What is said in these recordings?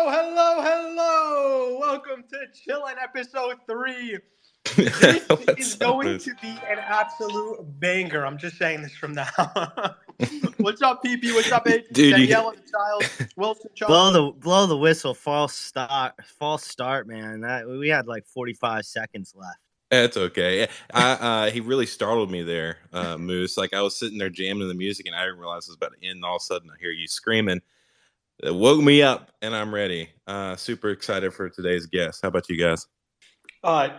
Hello. Welcome to Chillin' episode 3. This is What's up, going Moose? to be an absolute banger. I'm just saying this from now. What's up, PP? What's up, Aiden? Dude, Danielle, the child, Wilson, Blow Charlie. the whistle. False start, man. We had like 45 seconds left. It's okay. He really startled me there, Moose. Like I was sitting there jamming the music, and I didn't realize it was about to end. And all of a sudden, I hear you screaming. It woke me up, and I'm ready. Super excited for today's guest. How about you guys?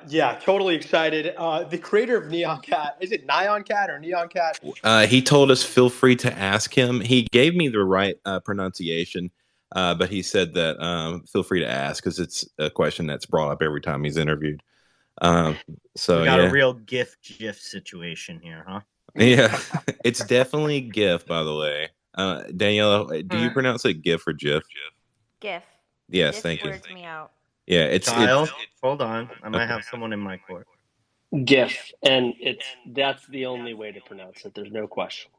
Yeah, totally excited. The creator of Nyan Cat, is it Nyan Cat or Neon Cat? He told us feel free to ask him. He gave me the right pronunciation, but he said that feel free to ask because it's a question that's brought up every time he's interviewed. So We got yeah. a real GIF situation here, huh? Yeah, it's definitely GIF, by the way. Danielle, do you pronounce it GIF or GIF? GIF. Yes, GIF thank you. weirds me out. Yeah, it's Child, hold on. I might have someone in my court. GIF, and that's the only way to pronounce it. There's no question.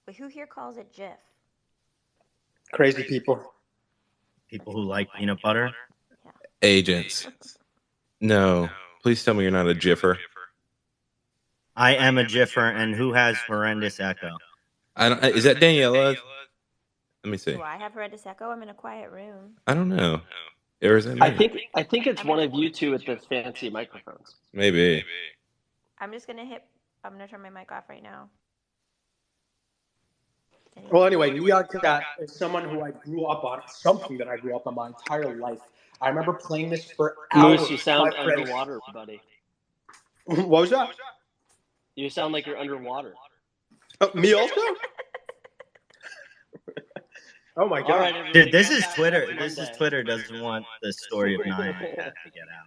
But who here calls it GIF? Crazy people. People who like peanut butter. agents. No, please tell me you're not a GIFer. I am a GIFer, and who has horrendous echo? I don't. Is that Daniela? Let me see. Do I have horrendous echo? I'm in a quiet room. I don't know. Or is that me? I think it's one of you two with the fancy microphones. Maybe. I'm gonna turn my mic off right now. Well, anyway, Nyan Cat is someone who I grew up on, something that I grew up on my entire life. I remember playing this for hours. Moose, you sound with my friends. underwater, buddy. What was that? You sound like you're underwater. Me also? Oh my god! All right, Dude, this is Twitter. Twitter doesn't want the story of Nyan Cat to get out.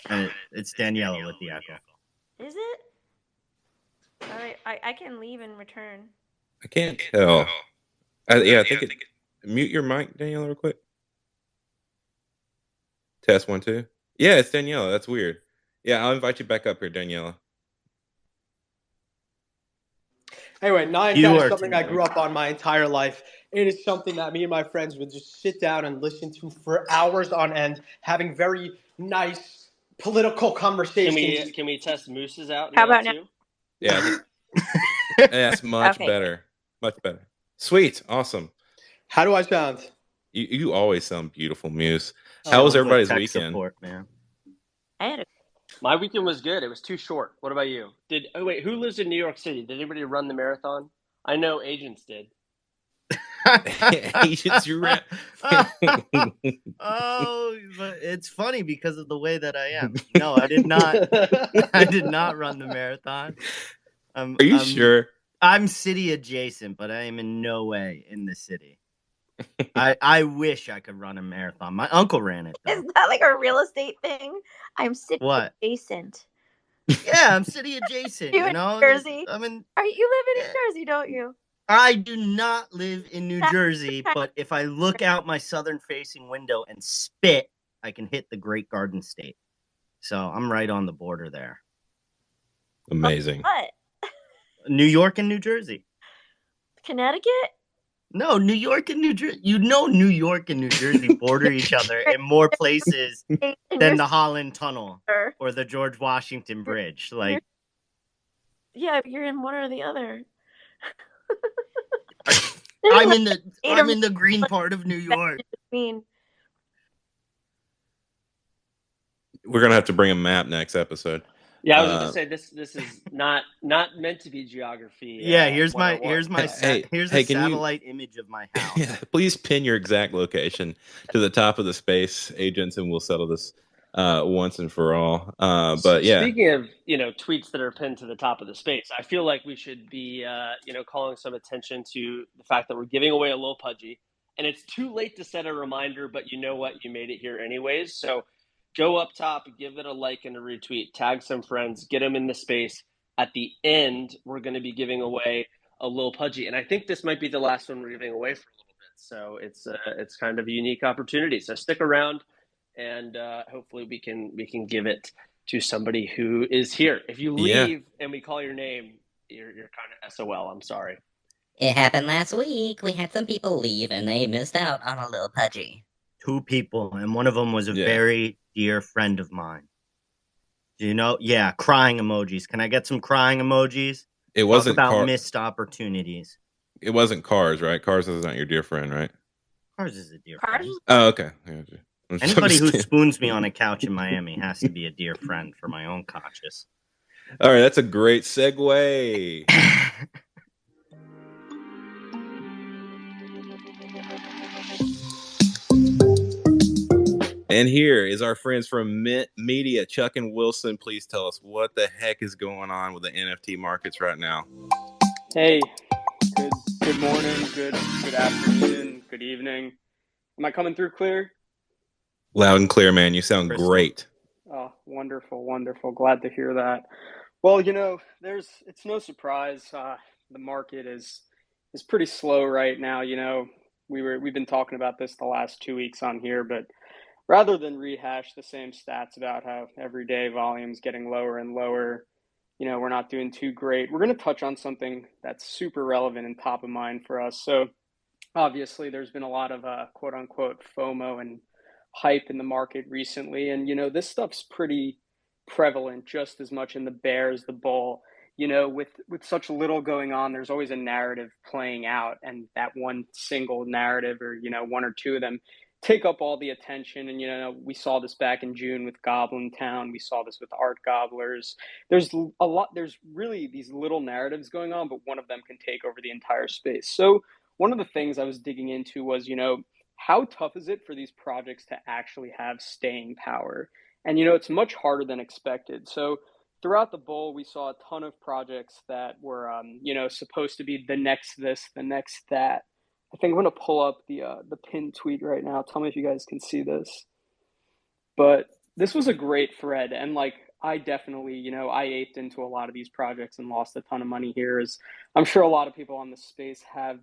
And it's Daniela with the echo. Is it? All right, I can leave and return. I can't tell. I think it. Mute your mic, Daniela, real quick. Test 1 2. Yeah, it's Daniela. That's weird. Yeah, I'll invite you back up here, Daniela. Anyway, Nyan Cat is something I grew up on my entire life. It is something that me and my friends would just sit down and listen to for hours on end, having very nice political conversations. Can we test Moose's out? How about now? Too? Yeah, that's much better. Much better. Sweet, awesome. How do I sound? You always sound beautiful, Muse. How was everybody's weekend? Support, man. My weekend was good. It was too short. What about you? Who lives in New York City? Did anybody run the marathon? I know agents did. Agents, you ran. Oh, but it's funny because of the way that I am. No, I did not. I did not run the marathon. Are you sure? I'm city adjacent, but I am in no way in the city. I wish I could run a marathon. My uncle ran it, though. Is that like a real estate thing? I'm city adjacent. Yeah, I'm city adjacent. You in know, Jersey? I mean, you live in New Jersey, don't you? I do not live in New Jersey, but if I look out my southern-facing window and spit, I can hit the Great Garden State. So I'm right on the border there. Amazing. What? New York and New Jersey. Connecticut? No, New York and New Jersey. You know New York and New Jersey border each other in more places than the Holland Tunnel or the George Washington Bridge. Like, yeah, you're in one or the other. I'm in the green part of New York. We're gonna have to bring a map next episode. Yeah, I was going to say this is not meant to be geography. Yeah, here's a satellite image of my house. Yeah, please pin your exact location to the top of the space, agents, and we'll settle this once and for all. But yeah, speaking of tweets that are pinned to the top of the space, I feel like we should be calling some attention to the fact that we're giving away a little Pudgy, and it's too late to set a reminder. But you know what? You made it here anyways, so. Go up top, give it a like and a retweet, tag some friends, get them in the space. At the end, we're going to be giving away a little Pudgy. And I think this might be the last one we're giving away for a little bit. So it's kind of a unique opportunity. So stick around and hopefully we can give it to somebody who is here. If you leave and we call your name, you're kind of SOL. I'm sorry. It happened last week. We had some people leave and they missed out on a little Pudgy. 2 people, and one of them was a Yeah. very dear friend of mine. Do you know? Yeah, crying emojis. Can I get some crying emojis? It wasn't Talk about missed opportunities. It wasn't Cars, right? Cars is not your dear friend, right? Cars is a dear Cars? friend. Oh, okay. Anybody who spoons me on a couch in Miami has to be a dear friend for my own conscience. All right, that's a great segue. And here is our friends from Mint Media, Chuck and Wilson. Please tell us what the heck is going on with the NFT markets right now. Hey, good morning, good afternoon, good evening. Am I coming through clear? Loud and clear, man. You sound great. Oh, wonderful. Glad to hear that. Well, it's no surprise. The market is pretty slow right now. We've been talking about this the last 2 weeks on here, but rather than rehash the same stats about how everyday volume's getting lower and lower, we're not doing too great. We're going to touch on something that's super relevant and top of mind for us. So obviously there's been a lot of quote unquote FOMO and hype in the market recently. And, this stuff's pretty prevalent just as much in the bear as the bull. With such little going on, there's always a narrative playing out, and that one single narrative or, one or two of them take up all the attention. And, we saw this back in June with Goblin Town. We saw this with Art Gobblers. There's really these little narratives going on, but one of them can take over the entire space. So one of the things I was digging into was, how tough is it for these projects to actually have staying power? And, it's much harder than expected. So throughout the bull, we saw a ton of projects that were, supposed to be the next this, the next that. I think I'm going to pull up the pinned tweet right now. Tell me if you guys can see this. But this was a great thread. And I definitely, I aped into a lot of these projects and lost a ton of money here, as I'm sure a lot of people on the space have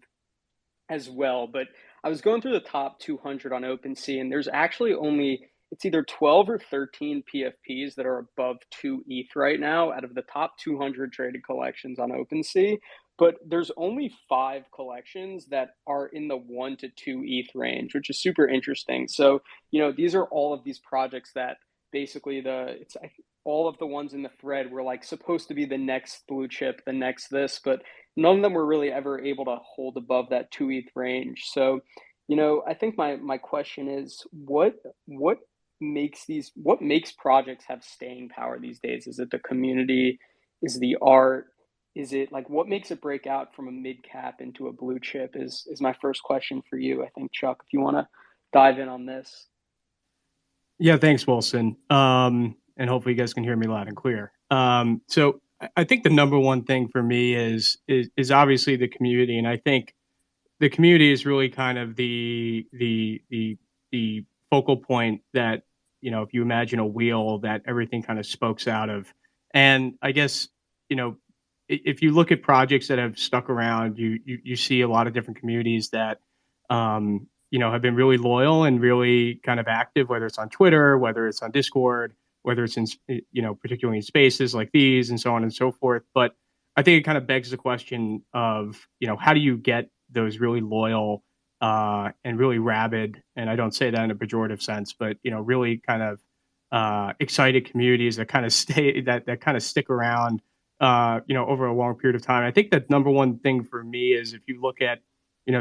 as well. But I was going through the top 200 on OpenSea, and there's actually it's either 12 or 13 PFPs that are above 2 ETH right now out of the top 200 traded collections on OpenSea. But there's only 5 collections that are in the 1 to 2 ETH range, which is super interesting. So, these are all of these projects that basically all of the ones in the thread were supposed to be the next blue chip, the next this, but none of them were really ever able to hold above that 2 ETH range. So, I think my question is, what makes projects have staying power these days? Is it the community? Is the art? Is it what makes it break out from a mid cap into a blue chip is my first question for you. I think, Chuck, if you want to dive in on this. Yeah, thanks, Wilson. And hopefully you guys can hear me loud and clear. So I think the number one thing for me is obviously the community, and I think the community is really kind of the focal point that, if you imagine a wheel that everything kind of spokes out of. And I guess, if you look at projects that have stuck around, you see a lot of different communities that have been really loyal and really kind of active, whether it's on Twitter, whether it's on Discord, whether it's in, particularly in spaces like these and so on and so forth. But I think it kind of begs the question of, how do you get those really loyal and really rabid, and I don't say that in a pejorative sense, but, really kind of excited communities that kind of that kind of stick around, over a long period of time. I think that number one thing for me is if you look at,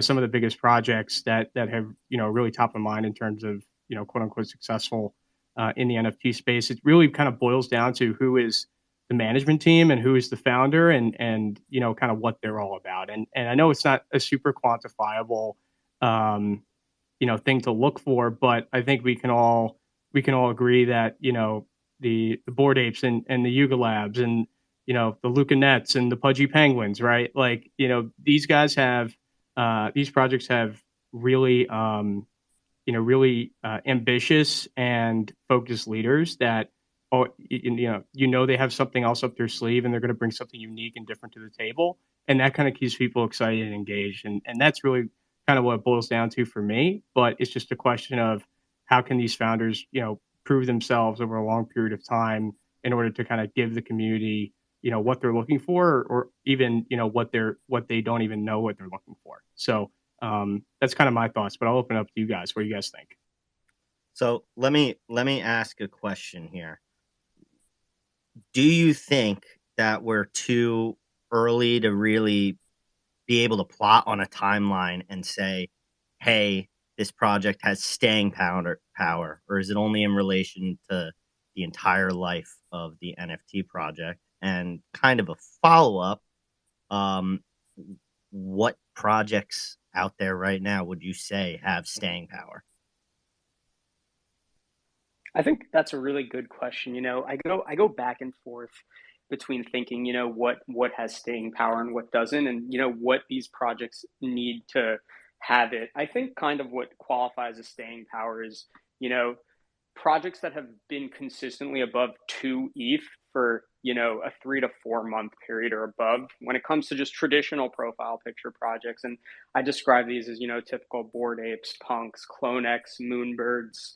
some of the biggest projects that have, really top of mind in terms of, quote unquote successful in the NFT space, it really kind of boils down to who is the management team and who is the founder and kind of what they're all about. And I know it's not a super quantifiable, thing to look for, but I think we can all agree that, the Bored Apes and the Yuga Labs and, the Luca Netz and the Pudgy Penguins, right? These guys have, these projects have really, really ambitious and focused leaders that, they have something else up their sleeve and they're going to bring something unique and different to the table. And that kind of keeps people excited and engaged. And that's really kind of what it boils down to for me. But it's just a question of how can these founders, prove themselves over a long period of time in order to kind of give the community what they're looking for, or even, what they don't even know what they're looking for. So that's kind of my thoughts, but I'll open it up to you guys. What do you guys think? So let me ask a question here. Do you think that we're too early to really be able to plot on a timeline and say, hey, this project has staying power, or is it only in relation to the entire life of the NFT project? And kind of a follow-up, what projects out there right now would you say have staying power? I think that's a really good question. I go back and forth between thinking, what has staying power and what doesn't, and what these projects need to have it. I think kind of what qualifies as staying power is, projects that have been consistently above 2 ETH for, a 3 to 4 month period or above when it comes to just traditional profile picture projects. And I describe these as, typical Bored Apes, Punks, CloneX, Moonbirds,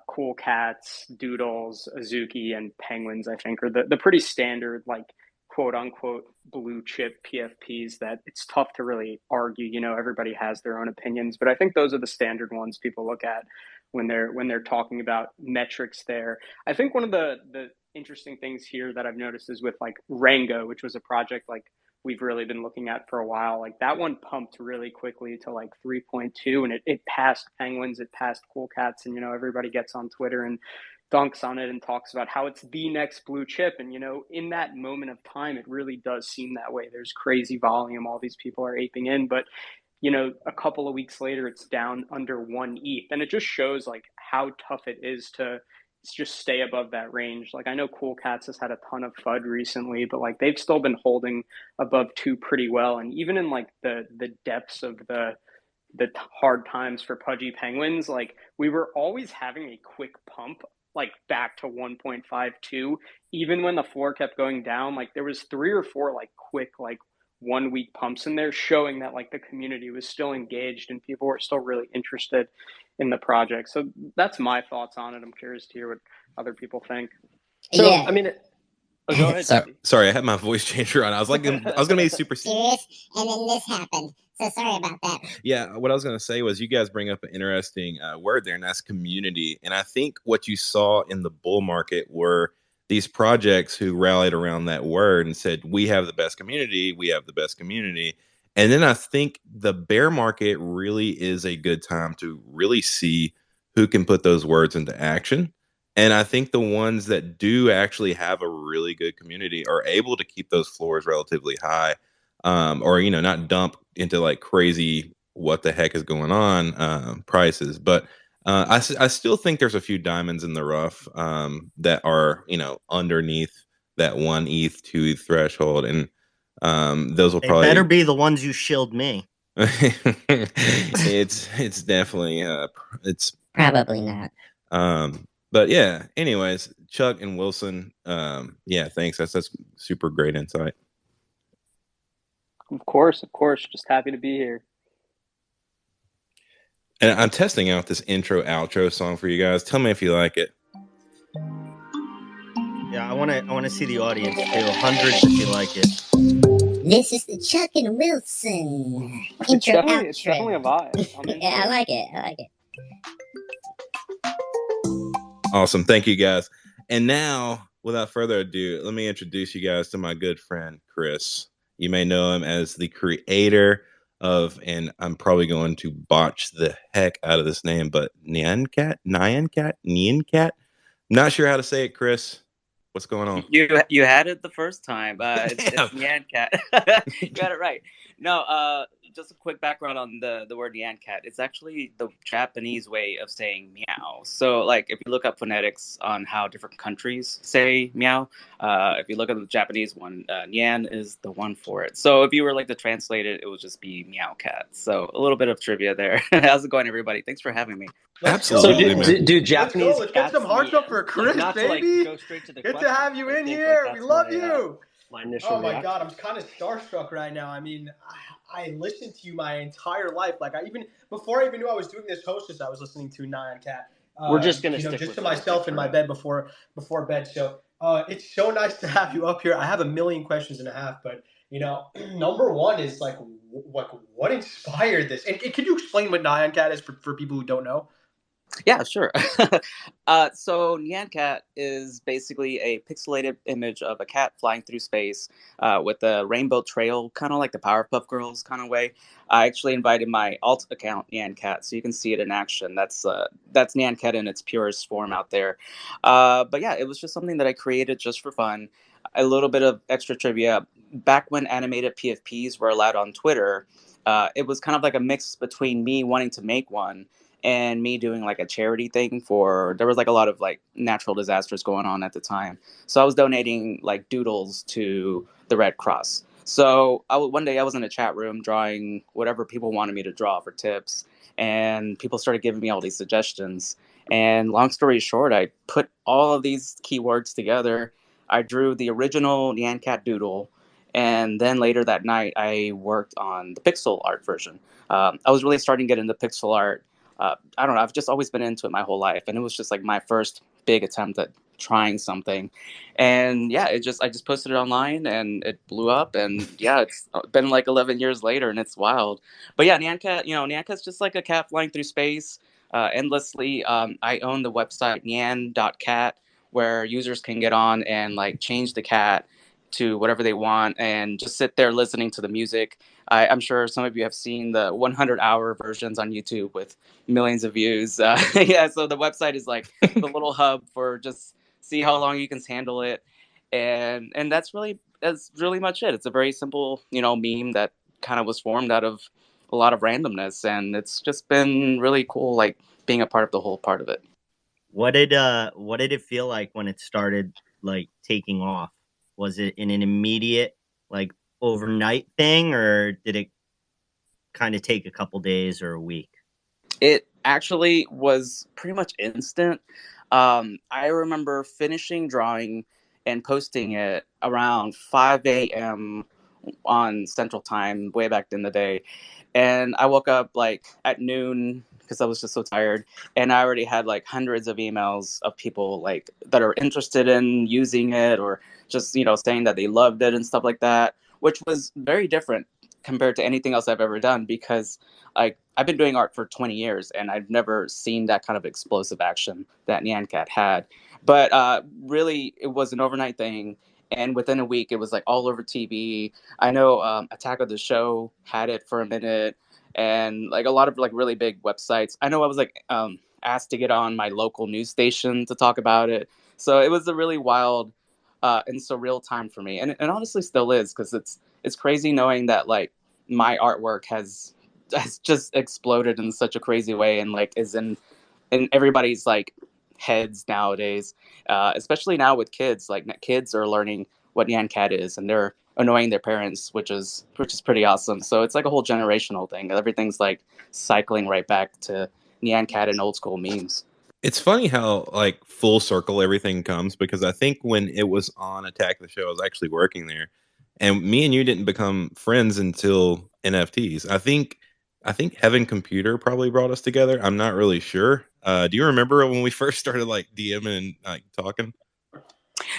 Cool Cats, Doodles, Azuki, and Penguins, I think, are the pretty standard, like, quote unquote, blue chip PFPs that it's tough to really argue. Everybody has their own opinions, but I think those are the standard ones people look at when they're talking about metrics there. I think one of the interesting things here that I've noticed is with like Rango, which was a project like we've really been looking at for a while. Like that one pumped really quickly to like 3.2, and it passed Penguins, it passed Cool Cats, and everybody gets on Twitter and dunks on it and talks about how it's the next blue chip. And in that moment of time, it really does seem that way. There's crazy volume, all these people are aping in, but a couple of weeks later, it's down under 1 ETH, and it just shows like how tough it is to just stay above that range. Like I know Cool Cats has had a ton of FUD recently, but like they've still been holding above 2 pretty well. And even in like the depths of the hard times for Pudgy Penguins, like we were always having a quick pump like back to 1.52, even when the floor kept going down. Like there was 3 or 4 like quick like 1 week pumps in there, showing that like the community was still engaged and people were still really interested in the project. So that's my thoughts on it. I'm curious to hear what other people think. So, Yeah. I mean, go ahead. Sorry, I had my voice changer on. I was gonna be super serious, and then this happened. So sorry about that. Yeah, what I was gonna say was you guys bring up an interesting word there, and that's community. And I think what you saw in the bull market were these projects who rallied around that word and said, "We have the best community. We have the best community." And then I think the bear market really is a good time to really see who can put those words into action. And I think the ones that do actually have a really good community are able to keep those floors relatively high, or not dump into like crazy what the heck is going on prices. But I still think there's a few diamonds in the rough that are underneath that 1 ETH, 2 ETH threshold, and those will probably better be the ones you shilled me. it's definitely it's probably not. But yeah, anyways, Chuck and Wilson, yeah, thanks. That's super great insight. Of course, just happy to be here. And I'm testing out this intro outro song for you guys. Tell me if you like it. Yeah, I want to see the audience too. Hundreds if you like it. This is the Chuck and Wilson It's definitely a vibe. Yeah, I like it. Awesome. Thank you, guys. And now, without further ado, let me introduce you guys to my good friend, Chris. You may know him as the creator of, and I'm probably going to botch the heck out of this name, but Nyan Cat. Not sure how to say it, Chris. What's going on? You had it the first time. It's Nyan Cat. You got it right. No, just a quick background on the word Nyan Cat. It's actually the Japanese way of saying meow. So, like, if you look up phonetics on how different countries say meow, if you look at the Japanese one, Nyan is the one for it. So, if you were like to translate it, it would just be meow cat. So, a little bit of trivia there. How's it going, everybody? Thanks for having me. Absolutely, so, dude, Japanese. Let's get some hearts up for Chris, not baby. To, like, go straight to the Good to have you in here. We love you. My initial my God, I'm kind of starstruck right now. I mean, I listened to you my entire life. Like before I even knew I was doing this hostess, I was listening to Nyan Cat. We're just gonna stick just with to myself in my bed before bed. So It's so nice to have you up here. I have a million questions and a half, but number one is like, what inspired this? And can you explain what Nyan Cat is for people who don't know? Yeah, sure. So Nyan Cat is basically a pixelated image of a cat flying through space with a rainbow trail, kind of like the Powerpuff Girls kind of way. I actually invited my alt account Nyan Cat, so you can see it in action. That's Nyan Cat in its purest form out there. But yeah, it was just something that I created just for fun. A little bit of extra trivia. Back when animated PFPs were allowed on Twitter, it was kind of like a mix between me wanting to make one and me doing like a charity thing for there was like a lot of like natural disasters going on at the time, so I was donating like doodles to the Red Cross. So one day I was in a chat room drawing whatever people wanted me to draw for tips, and people started giving me all these suggestions, and long story short, I put all of these keywords together. I drew the original Nyan Cat doodle, and then later that night I worked on the pixel art version. I was really starting to get into pixel art. I don't know. I've just always been into it my whole life, and it was just like my first big attempt at trying something. And yeah, I just posted it online, and it blew up. And yeah, it's been like 11 years later, and it's wild. But yeah, Nyan Cat, Nyan Cat's just like a cat flying through space endlessly. I own the website Nyan.cat, where users can get on and like change the cat to whatever they want and just sit there listening to the music. I'm sure some of you have seen the 100-hour versions on YouTube with millions of views. Yeah, so the website is like the little hub for just see how long you can handle it, and that's really much it. It's a very simple, meme that kind of was formed out of a lot of randomness, and it's just been really cool, like being a part of the whole part of it. What did it feel like when it started like taking off? Was it in an immediate like overnight thing, or did it kind of take a couple days or a week? It actually was pretty much instant. I remember finishing drawing and posting it around 5 a.m. on Central Time, way back in the day. And I woke up like at noon because I was just so tired. And I already had like hundreds of emails of people like that are interested in using it or just, saying that they loved it and stuff like that, which was very different compared to anything else I've ever done because I've been doing art for 20 years and I've never seen that kind of explosive action that Nyan Cat had. But really, it was an overnight thing. And within a week, it was like all over TV. I know Attack of the Show had it for a minute, and like a lot of like really big websites. I know I was like asked to get on my local news station to talk about it. So it was a really wild and surreal time for me, and honestly still is because it's crazy knowing that like my artwork has just exploded in such a crazy way and like is in everybody's like heads nowadays, especially now with kids. Like kids are learning what Nyan Cat is, and they're annoying their parents, which is pretty awesome. So it's like a whole generational thing. Everything's like cycling right back to Nyan Cat and old school memes. It's funny how like full circle everything comes because I think when it was on Attack the Show, I was actually working there, and me and you didn't become friends until NFTs. I think Heaven Computer probably brought us together. I'm not really sure. Do you remember when we first started like DMing and like talking?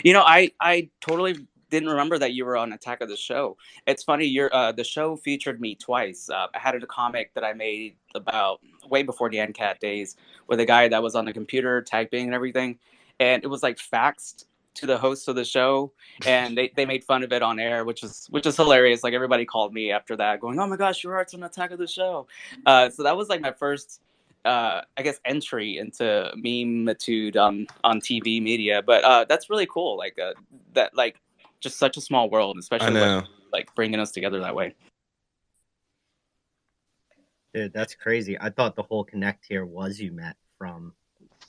I totally didn't remember that you were on Attack of the Show. It's funny, the show featured me twice. I had a comic that I made about way before the Nyan Cat days with a guy that was on the computer typing and everything, and it was like faxed to the hosts of the show, and they made fun of it on air, which is hilarious. Like everybody called me after that, going, "Oh my gosh, your art's on Attack of the Show." So that was like my first I guess entry into meme-tude on TV media, but that's really cool. Like that, like just such a small world, especially like bringing us together that way. Dude, that's crazy. I thought the whole connect here was you met from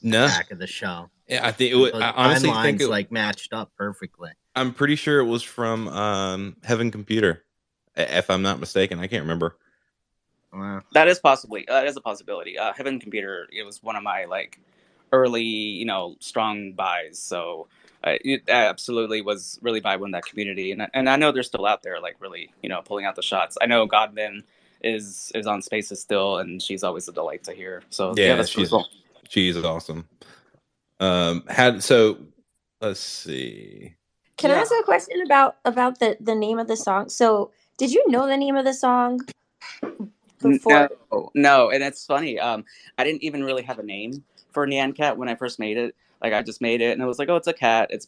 Back of the Show. Yeah, I think it was. I honestly think it like matched up perfectly. I'm pretty sure it was from Heaven Computer, if I'm not mistaken. I can't remember. Wow. That is a possibility. Heaven Computer, it was one of my like early, strong buys. So it absolutely was really vibe in that community, and I know they're still out there, like really, pulling out the shots. I know Godman is on Spaces still, and she's always a delight to hear. So yeah, that's really cool. She's awesome. Let's see. Can I ask a question about the name of the song? So, did you know the name of the song before? No, and it's funny. I didn't even really have a name for Nyan Cat when I first made it. Like, I just made it, and it was like, oh, it's a cat. It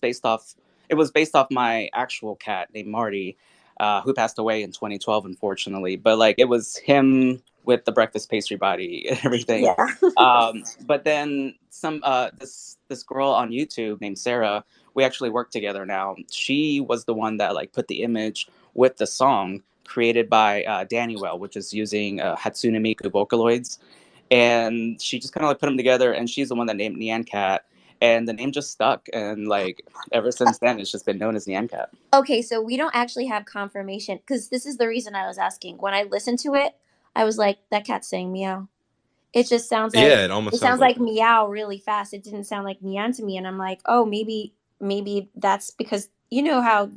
was based off my actual cat named Marty, who passed away in 2012, unfortunately. But like, it was him with the breakfast pastry body and everything. Yeah. But then this girl on YouTube named Sarah, we actually work together now. She was the one that like put the image with the song created by Danny Well, which is using Hatsune Miku Vocaloids. And she just kind of like put them together, and she's the one that named Nyan Cat. And the name just stuck. And like ever since then, it's just been known as Nyan Cat. Okay, so we don't actually have confirmation, because this is the reason I was asking. When I listened to it, I was like, that cat's saying meow. It just sounds like it almost sounds like meow really fast. It didn't sound like Nyan to me, and I'm like, oh, maybe that's because you know how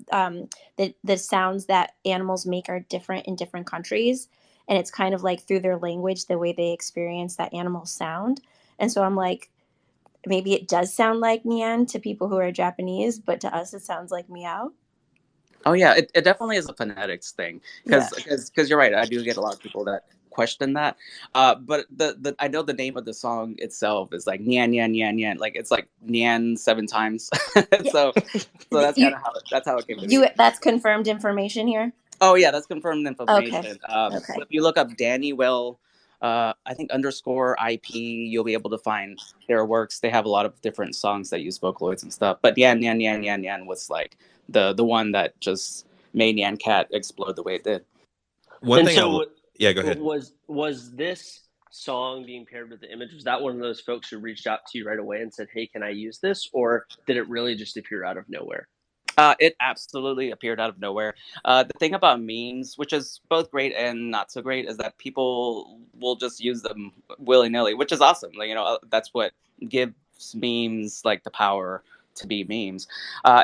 the sounds that animals make are different in different countries, and it's kind of like through their language the way they experience that animal sound. And so I'm like, maybe it does sound like Nyan to people who are Japanese, but to us it sounds like meow. Oh yeah, it definitely is a phonetics thing, because you're right. I do get a lot of people that question that. But the I know the name of the song itself is like Nyan Nyan Nyan Nyan, like it's like Nyan 7 times. so that's kind of how it came to be. That's confirmed information here. Oh yeah, that's confirmed information. Okay. So if you look up Danny Well, I think _IP, you'll be able to find their works. They have a lot of different songs that use Vocaloids and stuff. But Nyan Nyan Nyan Nyan Nyan was like the one that just made Nyan Cat explode the way it did. Go ahead. Was this song being paired with the image? Was that one of those folks who reached out to you right away and said, "Hey, can I use this?" Or did it really just appear out of nowhere? It absolutely appeared out of nowhere. The thing about memes, which is both great and not so great, is that people will just use them willy-nilly, which is awesome. Like, that's what gives memes like the power to be memes.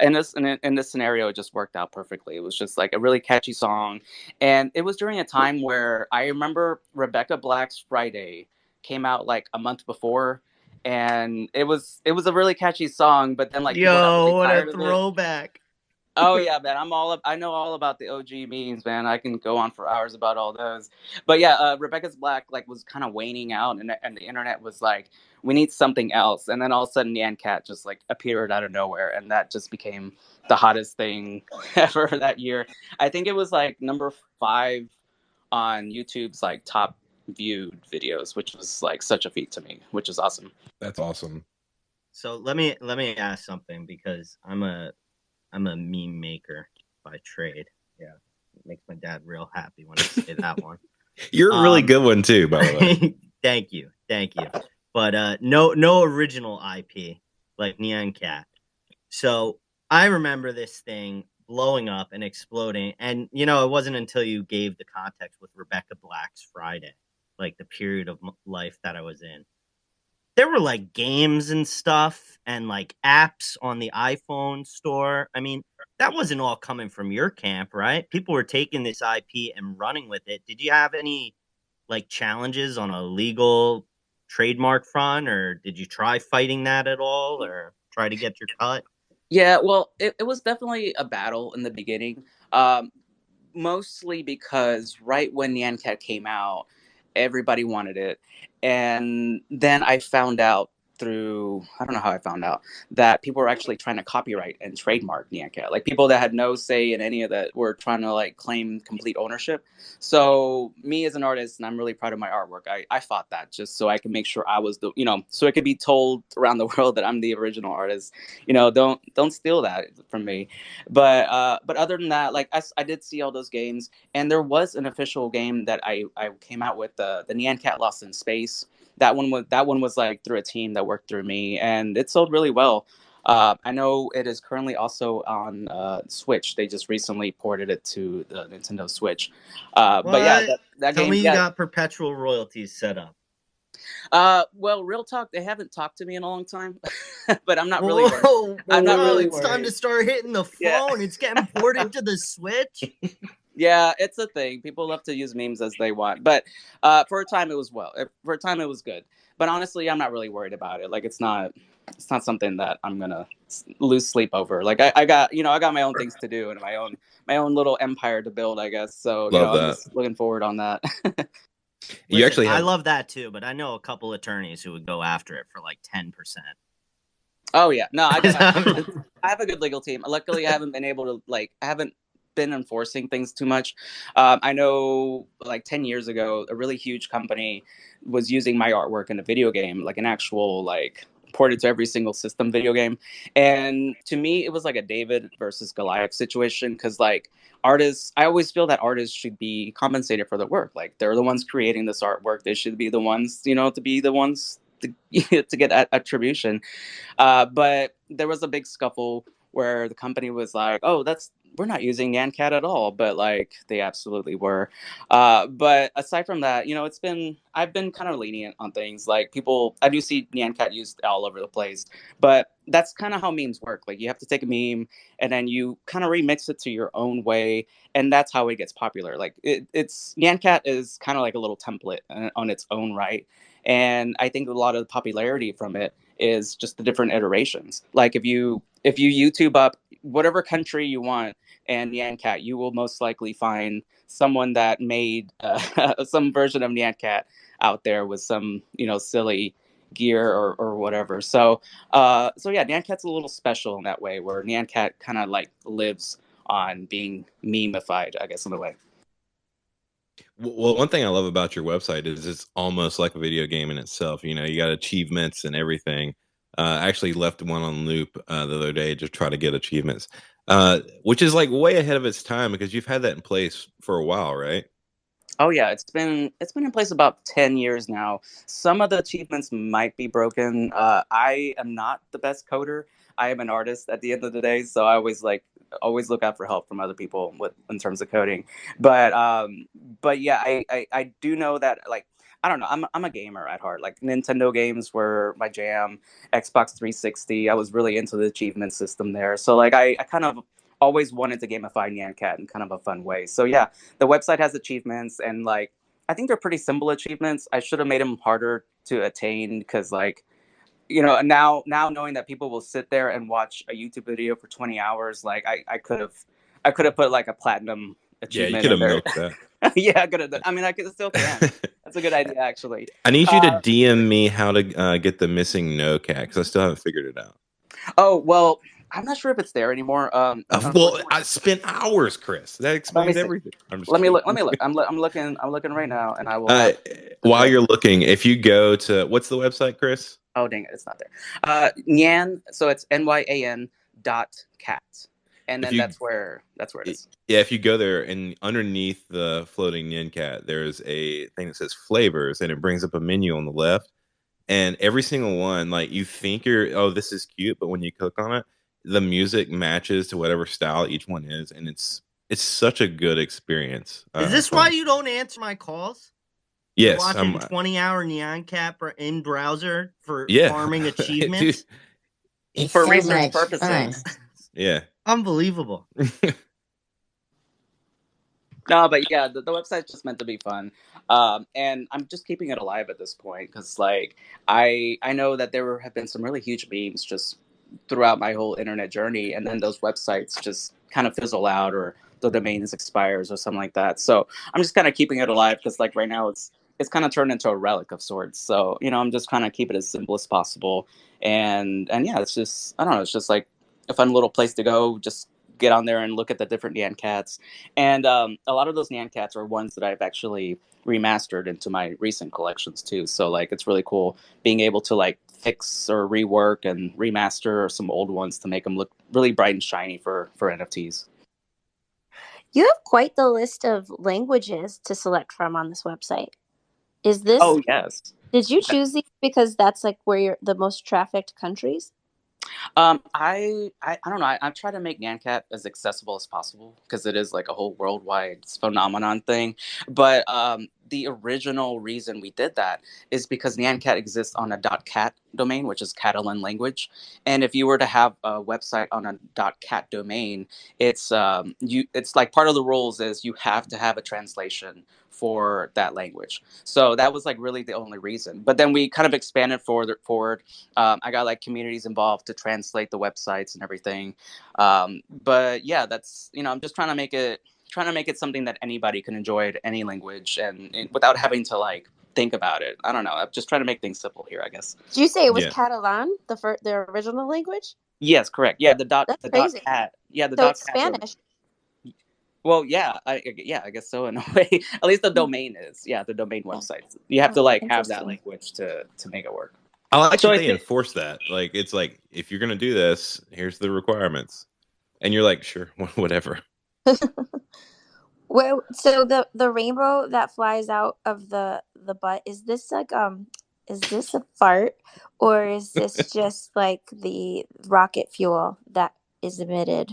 In this scenario, it just worked out perfectly. It was just like a really catchy song, and it was during a time where I remember Rebecca Black's Friday came out like a month before. And it was a really catchy song, but then like, what a throwback! Oh yeah, man, I know all about the OG memes, man. I can go on for hours about all those. But yeah, Rebecca's Black like was kind of waning out, and the internet was like, we need something else. And then all of a sudden, Nyan Cat just like appeared out of nowhere, and that just became the hottest thing ever that year. I think it was like number 5 on YouTube's like top viewed videos, which was like such a feat to me, which is awesome. That's awesome. So let me ask something, because I'm a meme maker by trade. Yeah, it makes my dad real happy when I say that one. You're a really good one too, by the way. Thank you. But no original IP like Nyan Cat. So I remember this thing blowing up and exploding, and it wasn't until you gave the context with Rebecca Black's Friday, like the period of life that I was in. There were like games and stuff and like apps on the iPhone store. I mean, that wasn't all coming from your camp, right? People were taking this IP and running with it. Did you have any like challenges on a legal trademark front, or did you try fighting that at all, or try to get your cut? Yeah, well, it was definitely a battle in the beginning, mostly because right when Nyan Cat came out, everybody wanted it. And then I found out I don't know how I found out, that people were actually trying to copyright and trademark Nyan Cat. Like, people that had no say in any of that were trying to like claim complete ownership. So me as an artist, and I'm really proud of my artwork, I fought that just so I could make sure I was so it could be told around the world that I'm the original artist. Don't steal that from me. But other than that, like I did see all those games, and there was an official game that I came out with, the Nyan Cat Lost in Space. That one was like through a team that worked through me, and it sold really well. I know it is currently also on Switch. They just recently ported it to the Nintendo Switch. But yeah, that Tell game. me you got perpetual royalties set up. Well, real talk, they haven't talked to me in a long time, but I'm not really worried. I'm not really. It's time to start hitting the phone. Yeah. It's getting ported to the Switch. Yeah, it's a thing. People love to use memes as they want, but for a time it was good. But honestly, I'm not really worried about it. Like it's not something that I'm gonna lose sleep over. Like I got I got my own things to do and my own little empire to build, I guess. So Love I'm that. just looking forward on that. You actually I love that too, but I know a couple attorneys who would go after it for like 10%. Oh yeah, no, I have a good legal team. Luckily, I haven't been enforcing things too much. I know like 10 years ago, a really huge company was using my artwork in a video game, like an actual like ported to every single system video game. And to me, it was like a David versus Goliath situation because like artists, I always feel that artists should be compensated for their work. Like they're the ones creating this artwork. They should be the ones, to be the ones to get attribution. But there was a big scuffle where the company was like, "Oh, we're not using Nyan Cat at all," but like they absolutely were. But aside from that, I've been kind of lenient on things. Like I do see Nyan Cat used all over the place, but that's kind of how memes work. Like you have to take a meme and then you kind of remix it to your own way, and that's how it gets popular. Like it's Nyan Cat is kind of like a little template on its own right, and I think a lot of the popularity from it is just the different iterations. Like if you YouTube up whatever country you want and Nyan Cat, you will most likely find someone that made some version of Nyan Cat out there with some silly gear or whatever. So yeah, Nyan Cat's a little special in that way, where Nyan Cat kind of like lives on being memeified, I guess, in a way. Well, one thing I love about your website is it's almost like a video game in itself. You got achievements and everything. I actually left one on loop the other day to try to get achievements, which is like way ahead of its time because you've had that in place for a while, right? Oh yeah, it's been in place about 10 years now. Some of the achievements might be broken. I am not the best coder. I am an artist at the end of the day, so I always look out for help from other people in terms of coding. But yeah, I do know that like I don't know. I'm a gamer at heart. Like Nintendo games were my jam. Xbox 360. I was really into the achievement system there. So like I kind of always wanted to gamify Nyan Cat in kind of a fun way. So yeah, the website has achievements, and like I think they're pretty simple achievements. I should have made them harder to attain because like now knowing that people will sit there and watch a YouTube video for 20 hours, like I could have put like a platinum achievement. Yeah, you could have milked that. Yeah, I could have. I mean, I still can. That's a good idea, actually. I need you to DM me how to get the missing no cat because I still haven't figured it out. Oh well, I'm not sure if it's there anymore. Well, I spent hours, Chris. That explains everything. Let me look. I'm looking right now, and I will. While you're looking, if you go to what's the website, Chris? Oh dang it, it's not there. Nyan, so it's NYAN.cat, and then that's where it is. Yeah, if you go there and underneath the floating Nyan Cat, there's a thing that says flavors, and it brings up a menu on the left. And every single one, like you think this is cute, but when you click on it, the music matches to whatever style each one is, and it's such a good experience. Is this why you don't answer my calls? Yes, watching 20-hour Nyan Cat in browser for farming achievements. Dude, for so research purposes. Yeah, unbelievable. No, but yeah, the website's just meant to be fun, and I'm just keeping it alive at this point because, like, I know that there have been some really huge memes just throughout my whole internet journey, and then those websites just kind of fizzle out or the domain expires or something like that. So I'm just kind of keeping it alive because, like, right now it's kind of turned into a relic of sorts. So I'm just kind of keep it as simple as possible, and yeah, it's just I don't know, it's just like a fun little place to go. Just get on there and look at the different Nyan Cats. And a lot of those Nyan Cats are ones that I've actually remastered into my recent collections too. So like it's really cool being able to like fix or rework and remaster some old ones to make them look really bright and shiny for NFTs. You have quite the list of languages to select from on this website. Is this? Oh, yes. Did you choose these because that's like where you're the most trafficked countries? I don't know. I try to make Nyan Cat as accessible as possible because it is like a whole worldwide phenomenon thing. But the original reason we did that is because Nyan Cat exists on a .cat domain, which is Catalan language. And if you were to have a website on a .cat domain, it's like part of the rules is you have to have a translation for that language. So that was like really the only reason. But then we kind of expanded forward. I got like communities involved to translate the websites and everything. But yeah, that's, I'm just trying to make it something that anybody can enjoy at any language and without having to like think about it. I don't know. I'm just trying to make things simple here, I guess. Did you say it was Catalan, the original language? Yes, correct. Yeah, That's crazy. .cat. Yeah, the so it's .cat Spanish. Well, yeah, I guess so in a way. At least the domain is. Yeah, the domain websites. You have to like have that language to make it work. I like that they enforce that. Like, it's like, if you're gonna do this, here's the requirements, and you're like, sure, whatever. Well, so the rainbow that flies out of the butt, is this like is this a fart, or is this just like the rocket fuel that is emitted?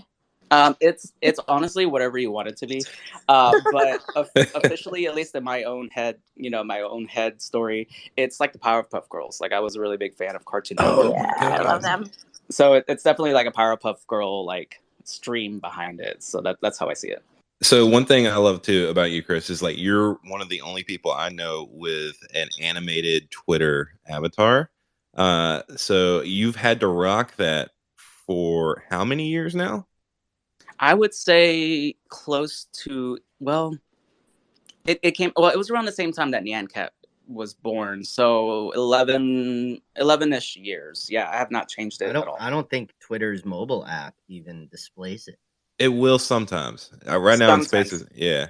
It's honestly whatever you want it to be, but officially, at least in my own head, my own head story, it's like the Powerpuff Girls. Like, I was a really big fan of Cartoon Network. I love them. So it's definitely like a Powerpuff Girl like stream behind it. So that's how I see it. So one thing I love too about you, Chris, is like you're one of the only people I know with an animated Twitter avatar. So you've had to rock that for how many years now? I would say close to, well, it was around the same time that Nyan Cat was born. So 11-ish years. Yeah, I have not changed it at all. I don't think Twitter's mobile app even displays it. It will sometimes. Right now in Spaces, yeah.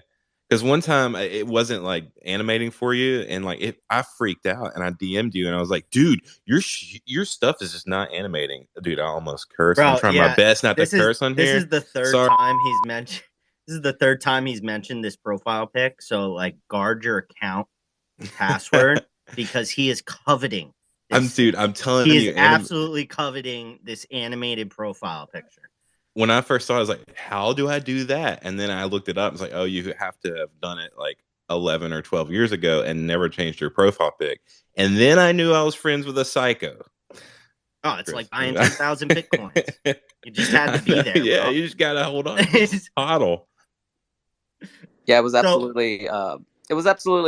Because one time it wasn't like animating for you, and like I freaked out and I DM'd you and I was like, "Dude, your stuff is just not animating." Dude, I almost cursed. I'm trying my best not to curse on here. This is the third time he's mentioned. This is the third time he's mentioned this profile pic. So like, guard your account password because he is coveting. I'm telling you, he is absolutely coveting this animated profile picture. When I first saw it, I was like, how do I do that? And then I looked it up. It's like, oh, you have to have done it like 11 or 12 years ago and never changed your profile pic. And then I knew I was friends with a psycho. Oh, it's like buying 10,000 Bitcoins. You just had to be there. Yeah, bro. You just got to hold on. Hodl. Yeah, it was absolutely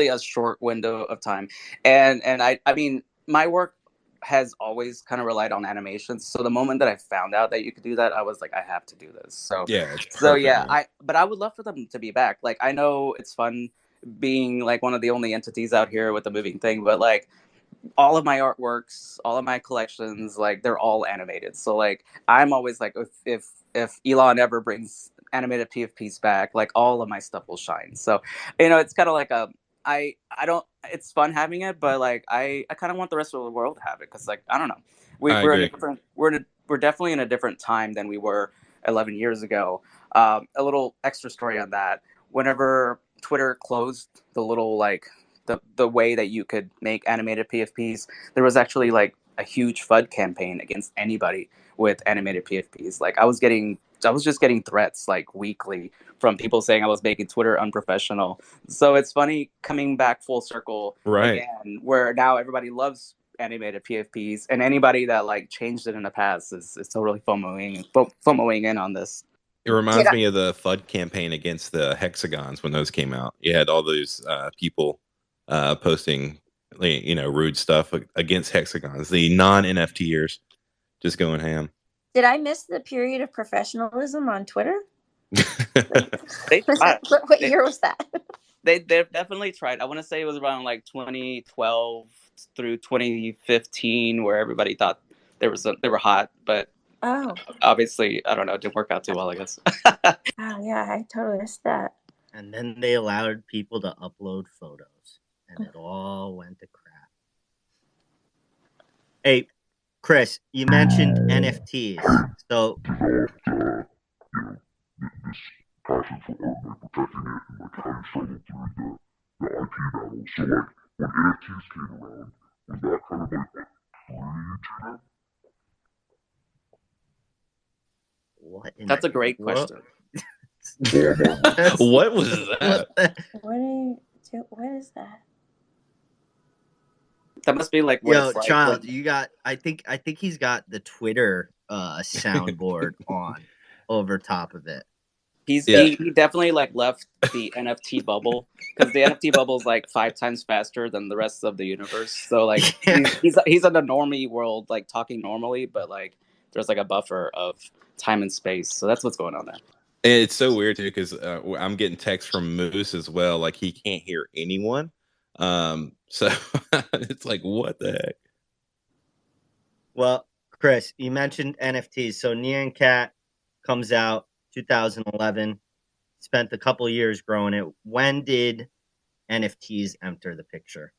a short window of time. And I mean, my work has always kind of relied on animations. So the moment that I found out that you could do that, I was like, I have to do this. So yeah, it's perfect, so yeah, man. but I would love for them to be back. Like, I know it's fun being like one of the only entities out here with the moving thing, but like all of my artworks, all of my collections, like they're all animated. So like I'm always like, if Elon ever brings animated PFPs back, like all of my stuff will shine. So it's kind of like I don't. It's fun having it, but like I kind of want the rest of the world to have it because like I don't know, we're definitely in a different time than we were 11 years ago. A little extra story on that. Whenever Twitter closed the little like the way that you could make animated PFPs, there was actually like a huge FUD campaign against anybody with animated PFPs. Like I was just getting threats like weekly from people saying I was making Twitter unprofessional. So it's funny coming back full circle again, where now everybody loves animated PFPs, and anybody that like changed it in the past is totally FOMOing in on this. It reminds me of the FUD campaign against the hexagons when those came out. You had all those people posting, rude stuff against hexagons. The non-NFTers just going ham. Did I miss the period of professionalism on Twitter? What year was that? They've definitely tried. I want to say it was around like 2012 through 2015, where everybody thought they were hot, but obviously, I don't know, it didn't work out too well, I guess. Oh yeah, I totally missed that. And then they allowed people to upload photos, and it all went to crap. Hey, Chris, you mentioned NFTs, so That's a great question. What was that? What is that? That must be like what Yo, it's like. child, When... you got. I think he's got the Twitter soundboard on over top of it. He definitely like left the NFT bubble, because the NFT bubble is like 5 times faster than the rest of the universe. So like he's in the normie world, like talking normally, but like there's like a buffer of time and space. So that's what's going on there. It's so weird too, because I'm getting texts from Moose as well. Like he can't hear anyone. So it's like, what the heck? Well, Chris, you mentioned NFTs. So Nyan Cat comes out 2011. Spent a couple of years growing it. When did NFTs enter the picture?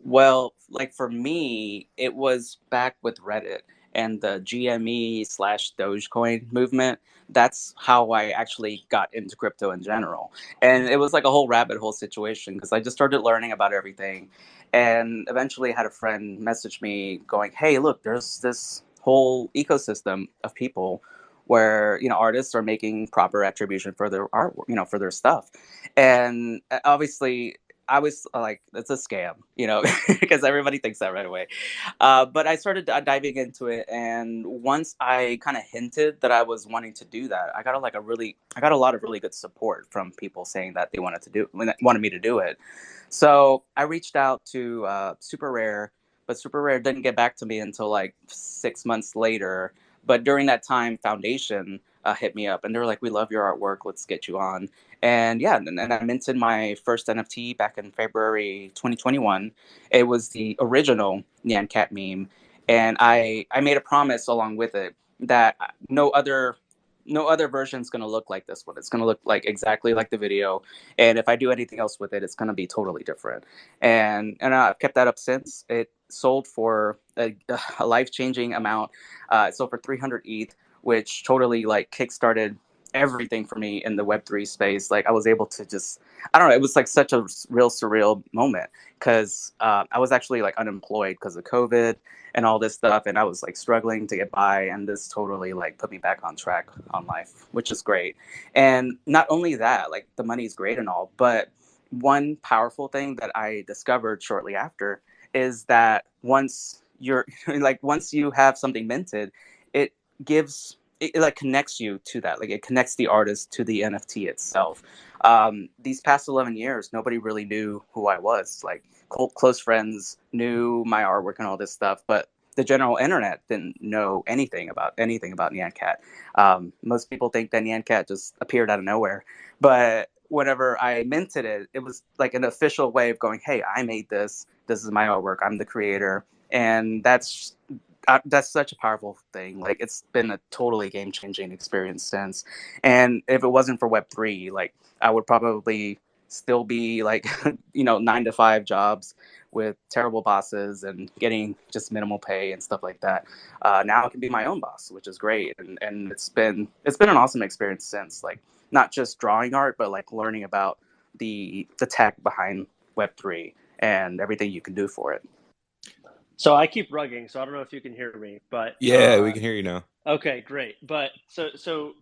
Well, like for me, it was back with Reddit and the GME/Dogecoin movement. That's how I actually got into crypto in general. And it was like a whole rabbit hole situation, because I just started learning about everything. And eventually had a friend message me going, hey, look, there's this whole ecosystem of people where, artists are making proper attribution for their art, for their stuff. And obviously, I was like, it's a scam, because everybody thinks that right away. But I started diving into it, and once I kind of hinted that I was wanting to do that, I got a lot of really good support from people saying that they wanted me to do it. So I reached out to Super Rare, but Super Rare didn't get back to me until like 6 months later. But during that time, Foundation hit me up, and they were like, "We love your artwork. Let's get you on." And yeah, and I minted my first NFT back in February 2021. It was the original Nyan Cat meme, and I made a promise along with it that no other version is going to look like this one. It's going to look like exactly like the video, and if I do anything else with it, it's going to be totally different. And I've kept that up since. It sold for a life-changing amount. It sold for 300 ETH, which totally like kickstarted everything for me in the Web3 space. Like I was able to just, I don't know, it was like such a real surreal moment, because I was actually like unemployed because of COVID and all this stuff, and I was like struggling to get by, and this totally like put me back on track on life, which is great. And not only that, like the money is great and all, but one powerful thing that I discovered shortly after is that once you're like, once you have something minted, it gives it like connects you to that. Like it connects the artist to the NFT itself. These past 11 years, nobody really knew who I was. Like close friends knew my artwork and all this stuff, but the general internet didn't know anything about Nyan Cat. Most people think that Nyan Cat just appeared out of nowhere, but whenever I minted it, it was like an official way of going, "Hey, I made this. This is my artwork. I'm the creator," and that's such a powerful thing. Like it's been a totally game-changing experience since. And if it wasn't for Web3, like I would probably still be like 9-to-5 jobs with terrible bosses and getting just minimal pay and stuff like that. Now I can be my own boss, which is great. And it's been an awesome experience since, like not just drawing art, but like learning about the tech behind Web3 and everything you can do for it. So I keep rugging, so I don't know if you can hear me, but yeah, we can hear you now. Okay, great. But so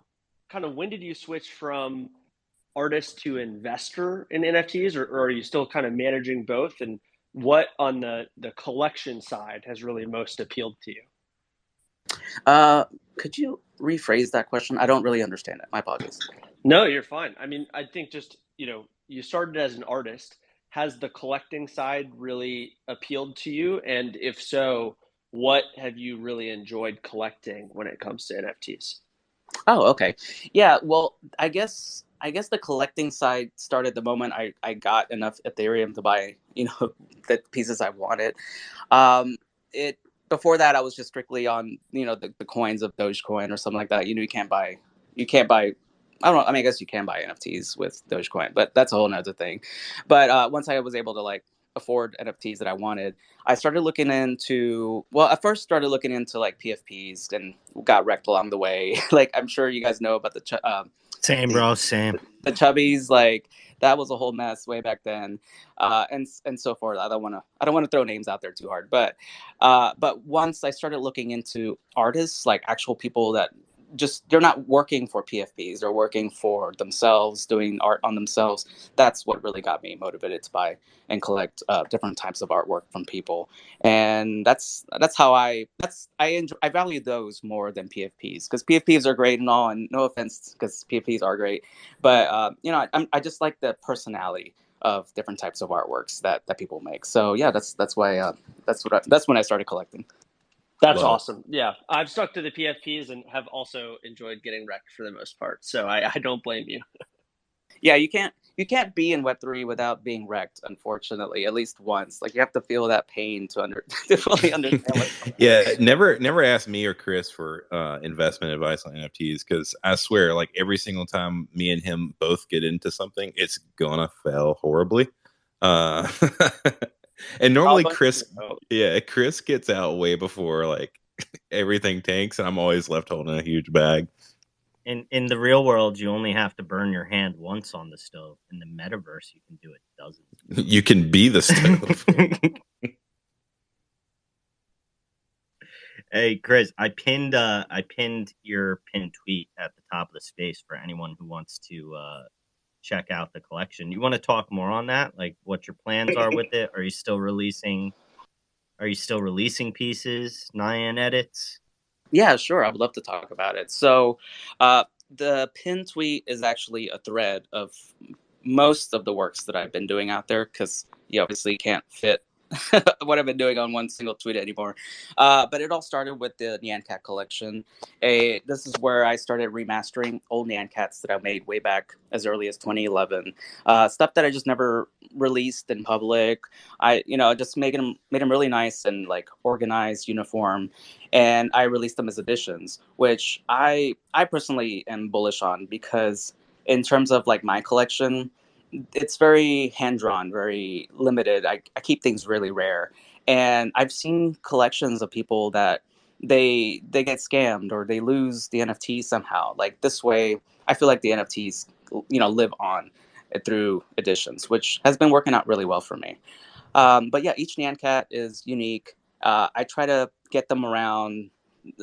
kind of when did you switch from artist to investor in NFTs, or are you still kind of managing both? And what on the collection side has really most appealed to you? Could you rephrase that question? I don't really understand it. My apologies. No, you're fine. I mean, I think just, you started as an artist. Has the collecting side really appealed to you? And if so, what have you really enjoyed collecting when it comes to NFTs? Oh, okay. Yeah, well, I guess the collecting side started the moment I got enough Ethereum to buy, the pieces I wanted. It Before that I was just strictly on, the coins of Dogecoin or something like that. You can't buy I don't know. I mean, I guess you can buy NFTs with Dogecoin, but that's a whole nother thing. But once I was able to like afford NFTs that I wanted, I started looking into, well, I first started looking into like PFPs and got wrecked along the way. Like, I'm sure you guys know about Same, bro. Same. the chubbies. Like that was a whole mess way back then, and so forth. I don't want to throw names out there too hard, but once I started looking into artists, like actual people that they're not working for PFPs. They're working for themselves, doing art on themselves. That's what really got me motivated to buy and collect different types of artwork from people. And that's how I value those more than PFPs, because PFPs are great and all, and no offense, because PFPs are great, but I just like the personality of different types of artworks that people make. So yeah, that's why that's when I started collecting. That's awesome. Yeah, I've stuck to the PFPs and have also enjoyed getting wrecked for the most part. So I don't blame you. Yeah, you can't be in Web3 without being wrecked, unfortunately, at least once. Like, you have to feel that pain to fully understand. Yeah, never ask me or Chris for investment advice on NFTs, because I swear, like, every single time me and him both get into something, it's gonna fail horribly. And normally Chris gets out way before like everything tanks, and I'm always left holding a huge bag. In the real world, you only have to burn your hand once on the stove. In the metaverse, you can do it dozens. You can be the stove. Hey, Chris, I pinned your pinned tweet at the top of the space for anyone who wants to check out the collection. You want to talk more on that? Like, what your plans are with it? Are you still releasing pieces, Nyan edits? Yeah, sure. I would love to talk about it. So, the pin tweet is actually a thread of most of the works that I've been doing out there, because you obviously can't fit what I've been doing on one single tweet anymore. But it all started with the Nyan Cat collection. This is where I started remastering old Nyan Cats that I made way back as early as 2011. Stuff that I just never released in public. I just made them really nice and like organized, uniform, and I released them as editions, which I personally am bullish on, because in terms of like my collection, it's very hand-drawn, very limited. I keep things really rare, and I've seen collections of people that they get scammed or they lose the NFT somehow. Like, this way, I feel like the NFTs live on through editions, which has been working out really well for me. But yeah, each Nyan Cat is unique. I try to get them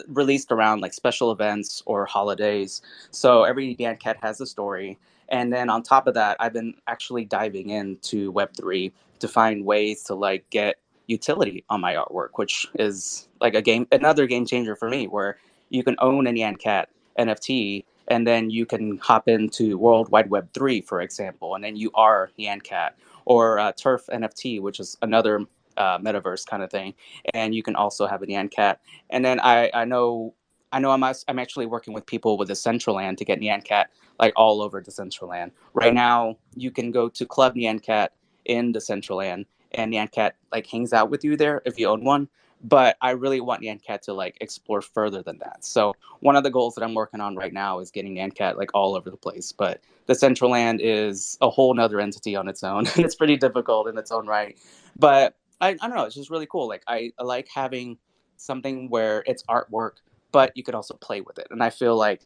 released around like special events or holidays. So every Nyan Cat has a story. And then on top of that, I've been actually diving into Web3 to find ways to like get utility on my artwork, which is like another game changer for me, where you can own a Nyan Cat NFT, and then you can hop into World Wide Web 3, for example, and then you are Nyan Cat, or Turf NFT, which is another metaverse kind of thing, and you can also have a Nyan Cat. And then I know I'm actually working with people with Decentraland to get Nyan Cat like all over Decentraland. Right now, you can go to Club Nyan Cat in Decentraland, and Nyan Cat like hangs out with you there if you own one. But I really want Nyan Cat to like explore further than that. So one of the goals that I'm working on right now is getting Nyan Cat like all over the place. But Decentraland is a whole nother entity on its own. It's pretty difficult in its own right. But I don't know. It's just really cool. Like, I like having something where it's artwork, but you could also play with it. And I feel like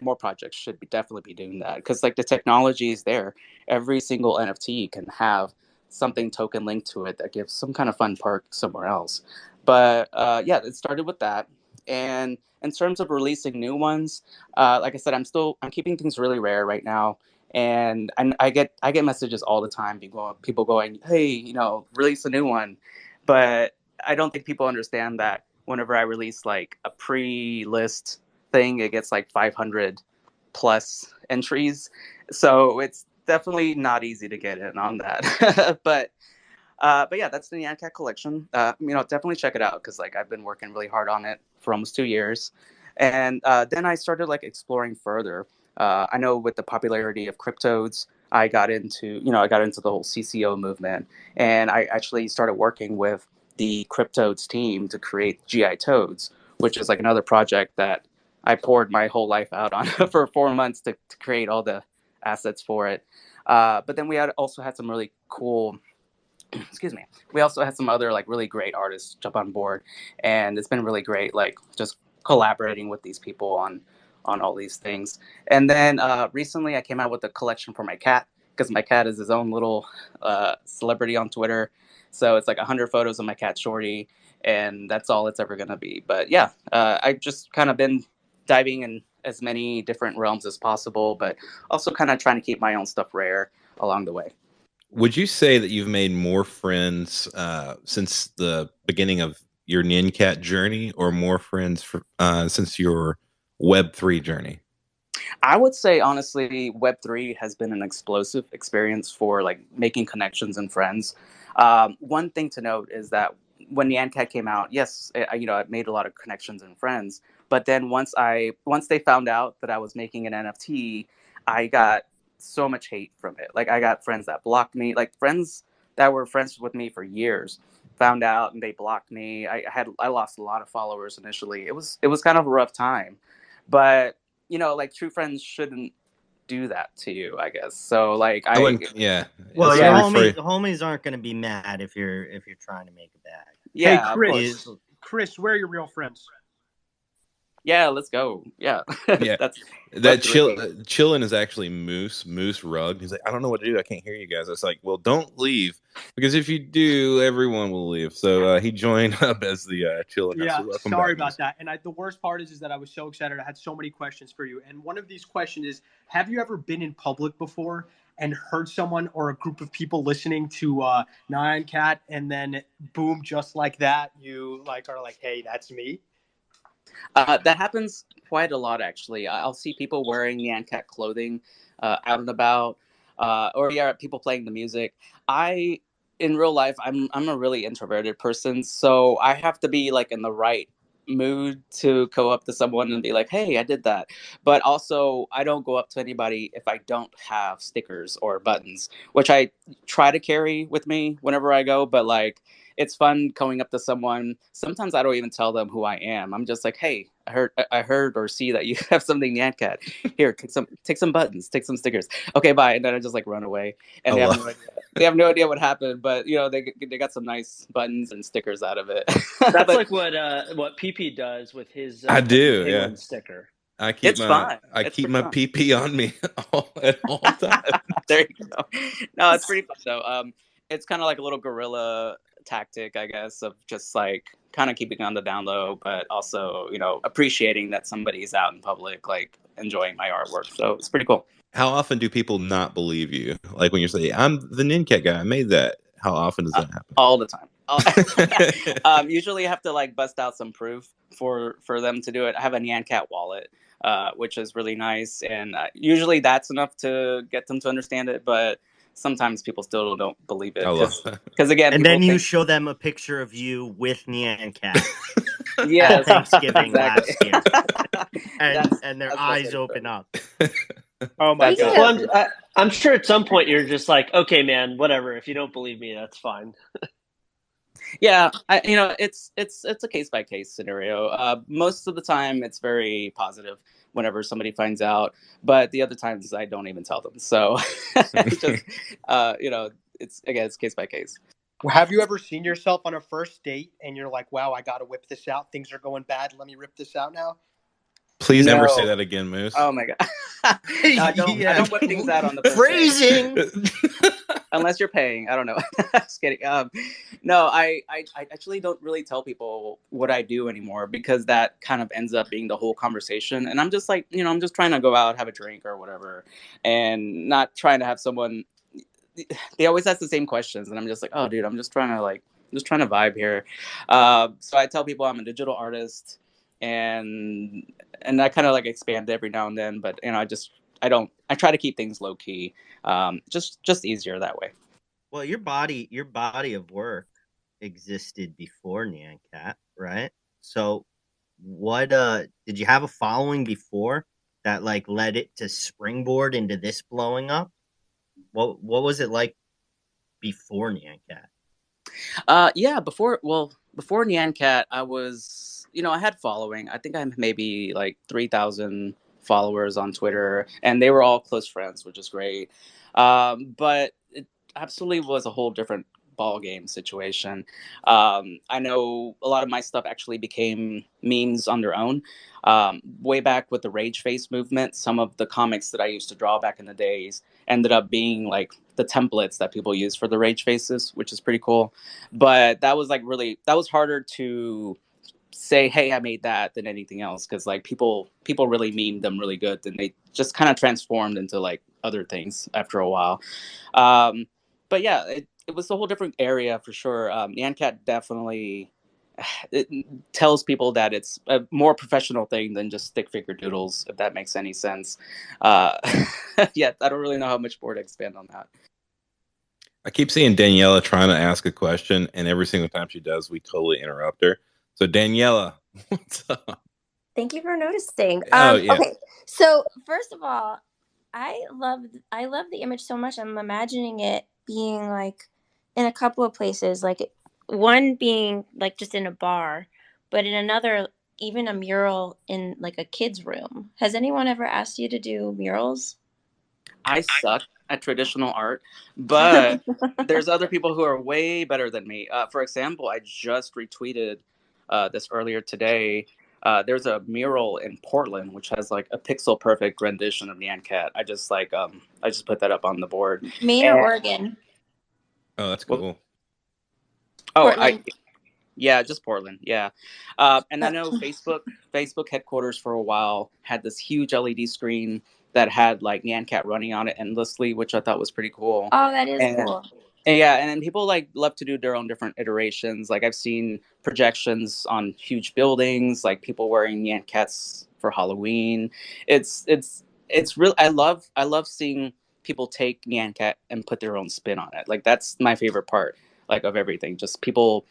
more projects should definitely be doing that, because like the technology is there. Every single NFT can have something token linked to it that gives some kind of fun perk somewhere else. But yeah, it started with that. And in terms of releasing new ones, like I said, I'm keeping things really rare right now. And I get messages all the time, people going, hey, release a new one. But I don't think people understand that whenever I release like a pre-list thing, it gets like 500 plus entries. So it's definitely not easy to get in on that. But yeah, that's the Nyan Cat collection. Definitely check it out, because like I've been working really hard on it for almost 2 years. And then I started like exploring further. I know with the popularity of cryptodes, I got into the whole CCO movement, and I actually started working with the Cryptodes team to create GI Toads, which is like another project that I poured my whole life out on for 4 months to create all the assets for it. But then we also had some really cool excuse me, we also had some other like really great artists jump on board, and it's been really great, like just collaborating with these people on all these things. And then recently I came out with a collection for my cat, because my cat is his own little celebrity on Twitter. So it's like 100 photos of my cat Shorty, and that's all it's ever going to be. But yeah, I've just kind of been diving in as many different realms as possible, but also kind of trying to keep my own stuff rare along the way. Would you say that you've made more friends since the beginning of your Nyan Cat journey, or more friends since your Web3 journey? I would say, honestly, Web3 has been an explosive experience for like making connections and friends. One thing to note is that when Nyan Cat came out, yes, I made a lot of connections and friends. But then once they found out that I was making an NFT, I got so much hate from it. Like I got friends that blocked me, like friends that were friends with me for years, found out and they blocked me. I lost a lot of followers initially. It was kind of a rough time, but like true friends shouldn't do that to you, I guess. So like I wouldn't, yeah. Well, It's your sorry homies aren't going to be mad if you're trying to make a bag. Yeah, hey, Chris, where are your real friends? Yeah, let's go. Yeah. Yeah. Chillin is actually Moose Rug. He's like, I don't know what to do. I can't hear you guys. It's like, well, don't leave, because if you do, everyone will leave. So he joined up as the Chillin. Yeah, so sorry about that. And the worst part is that I was so excited. I had so many questions for you. And one of these questions is, have you ever been in public before and heard someone or a group of people listening to Nyan Cat, and then boom, just like that, you are like, hey, that's me? That happens quite a lot, actually. I'll see people wearing Nyan Cat clothing out and about, or people playing the music. In real life, I'm a really introverted person, so I have to be like in the right mood to go up to someone and be like, hey, I did that. But also, I don't go up to anybody if I don't have stickers or buttons, which I try to carry with me whenever I go. But like, it's fun going up to someone. Sometimes I don't even tell them who I am. I'm just like, hey, I heard or see that you have something Nyan Cat. Here, take some buttons, take some stickers. Okay, bye. And then I just like run away. And they have no idea what happened, but they got some nice buttons and stickers out of it. That's like what PP does with his I do, Penguin yeah. sticker. I keep my PP on me at all times. There you go. No, it's pretty fun though. It's kind of like a little guerrilla tactic, I guess, of just like kind of keeping on the down low, but also appreciating that somebody's out in public like enjoying my artwork. So it's pretty cool. How often do people not believe you? Like when you say, I'm the Nyan Cat guy, I made that. How often does that happen? All the time. Usually I have to like bust out some proof for them to do it. I have a Nyan Cat wallet, which is really nice, and usually that's enough to get them to understand it, but sometimes people still don't believe it. Because again, and then you show them a picture of you with Nyan Cat. Yeah, Thanksgiving last year, and their eyes open up. Oh my God! Well, I'm sure at some point you're just like, okay, man, whatever. If you don't believe me, that's fine. Yeah, it's a case by case scenario. Most of the time, it's very positive whenever somebody finds out, but the other times I don't even tell them. So, it's just, it's case by case. Have you ever seen yourself on a first date and you're like, wow, I got to whip this out. Things are going bad. Let me rip this out now. Please never say that again, Moose. Oh my God. I don't whip things out on the first phrasing. Unless you're paying. I don't know. Just kidding. No, I actually don't really tell people what I do anymore, because that kind of ends up being the whole conversation. And I'm just like, I'm just trying to go out, have a drink or whatever, and not trying to have someone. They always ask the same questions, and I'm just like, oh, dude, I'm just trying to vibe here. So I tell people I'm a digital artist. And I kind of like expand every now and then, but I try to keep things low key, just easier that way. Well, your body of work existed before Nyan Cat, right? So what did you have a following before that like led it to springboard into this blowing up? What was it like before Nyan Cat? Yeah, before Nyan Cat, I was, I had following. I think I'm maybe like 3,000 followers on Twitter, and they were all close friends, which is great. But it absolutely was a whole different ball game situation. I know a lot of my stuff actually became memes on their own. Way back with the Rage Face movement, some of the comics that I used to draw back in the days ended up being like the templates that people use for the Rage Faces, which is pretty cool. But that was like that was harder to say, hey, I made that, than anything else, because like people really memed them really good, and they just kind of transformed into like other things after a while. But yeah, it was a whole different area for sure. Nyan Cat definitely it tells people that it's a more professional thing than just stick figure doodles, if that makes any sense. Yeah, I don't really know how much more to expand on that. I keep seeing Daniela trying to ask a question, and every single time she does, we totally interrupt her. So Daniela, what's up? Thank you for noticing. Oh yeah. Okay, so first of all, I love the image so much. I'm imagining it being like in a couple of places, like one being like just in a bar, but in another, even a mural in like a kid's room. Has anyone ever asked you to do murals? I suck at traditional art, but there's other people who are way better than me. For example, I just retweeted this earlier today. There's a mural in Portland which has like a pixel perfect rendition of Nyan Cat. I just put that up on the board. Maine or Oregon? Oh, that's cool. Portland. Yeah, just Portland. Yeah, and I know Facebook headquarters for a while had this huge LED screen that had like Nyan Cat running on it endlessly, which I thought was pretty cool. Oh, that is cool. And yeah, and then people like love to do their own different iterations. Like I've seen projections on huge buildings, like people wearing Nyan Cats for Halloween. It's real. I love seeing people take Nyan Cat and put their own spin on it. Like that's my favorite part, like of everything. Just people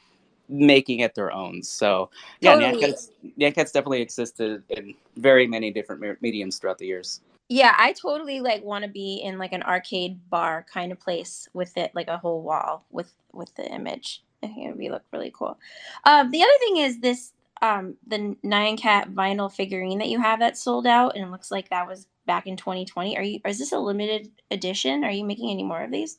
making it their own. So yeah, Totally. Nyan Cat's definitely existed in very many different mediums throughout the years. Yeah, I totally like want to be in like an arcade bar kind of place with it, like a whole wall with the image. I think it would be look really cool. The other thing is this the Nyan Cat vinyl figurine that you have that's sold out, and it looks like that was back in 2020. Is this a limited edition? Are you making any more of these?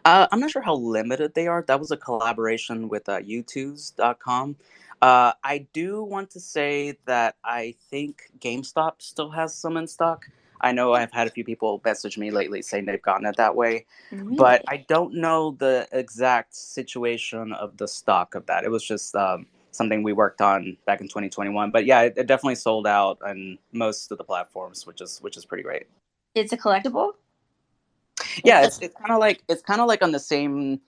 I'm not sure how limited they are. That was a collaboration with U2s.com. I do want to say that I think GameStop still has some in stock. I know I've had a few people message me lately saying they've gotten it that way, Really? but I don't know the exact situation of the stock of that. It was just something we worked on back in 2021. But yeah, it definitely sold out on most of the platforms, which is pretty great. It's a collectible? Yeah, it's kind of like on the same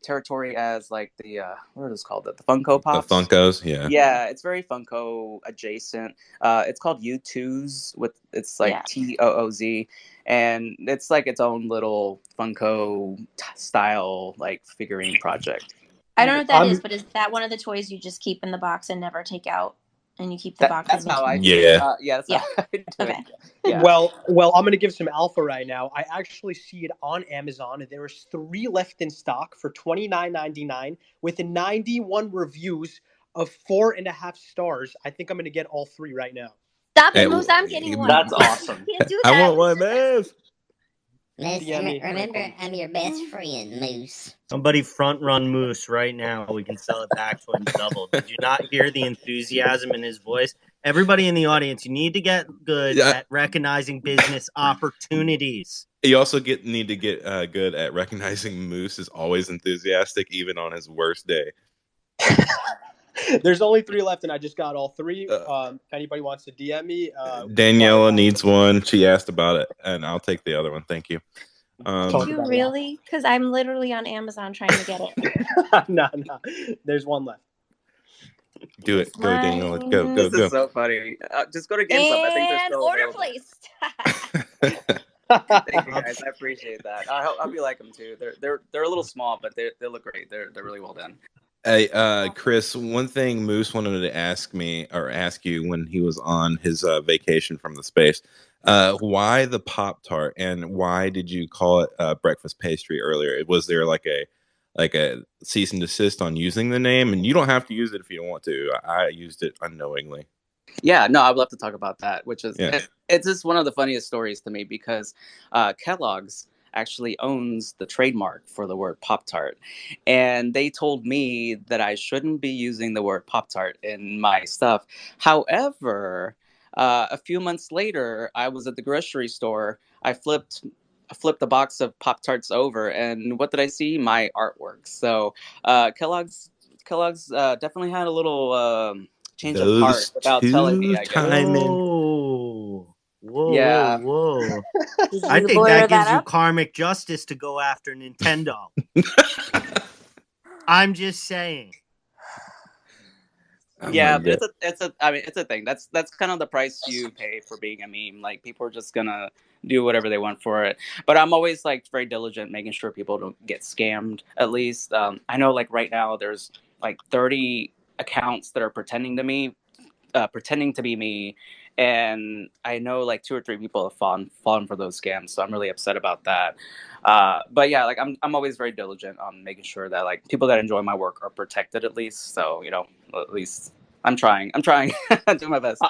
territory as like the what is it called, the Funko Pops. The Funkos, yeah. Yeah, it's very Funko adjacent. It's called U2s with it's like TOOZ, and it's like its own little Funko style like figurine project. I don't know what that is, but is that one of the toys you just keep in the box and never take out? And you keep the box. That's how I do it. That's how I do okay. it. Yeah. Well, I'm going to give some alpha right now. I actually see it on Amazon. There is 3 left in stock for $29.99 with 91 reviews of 4.5 stars. I think I'm going to get all 3 right now. Stop it, Moose. I'm getting one. That's awesome. Can't do that. I want one of those. Moose, remember, I'm your best friend, Moose. Somebody front run Moose right now. We can sell it back to him double. Did you not hear the enthusiasm in his voice? Everybody in the audience, you need to get good at recognizing business opportunities. You also need to get good at recognizing Moose is always enthusiastic, even on his worst day. There's only 3 left, and I just got all 3. If anybody wants to DM me, Daniela needs one. She asked about it, and I'll take the other one. Thank you. Did you really? Because I'm literally on Amazon trying to get it. No. There's 1 left. Do it. Go, Daniela. Go. This is so funny. Just go to GameStop. I think they're still order available. placed. Thank you guys. I appreciate that. I hope you like them too. They're a little small, but they look great. They're really well done. Hey, Chris, one thing Moose wanted to ask you when he was on his vacation from the space, why the Pop-Tart, and why did you call it breakfast pastry earlier? Was there like a cease and desist on using the name? And you don't have to use it if you don't want to. I used it unknowingly. Yeah, no, I'd love to talk about that, which is it's just one of the funniest stories to me because Kellogg's actually owns the trademark for the word Pop-Tart. And they told me that I shouldn't be using the word Pop-Tart in my stuff. However, a few months later, I was at the grocery store. I flipped a box of Pop-Tarts over, and what did I see? My artwork. So Kellogg's Kellogg's definitely had a little change of Those heart without telling me, two I guess. timing. Whoa, Yeah. whoa. Did I you think lawyer that gives that you up? karmic justice to go after Nintendo. I'm just saying. Oh Yeah, my but God. it's a thing. That's kind of the price you pay for being a meme. Like, people are just gonna do whatever they want for it. But I'm always like very diligent, making sure people don't get scammed. At least I know, like, right now there's like 30 accounts that are pretending to be me, and I know like 2 or 3 people have fallen for those scams. So I'm really upset about that. But yeah, like I'm always very diligent on making sure that like people that enjoy my work are protected at least. So, at least I'm trying. I'm doing my best.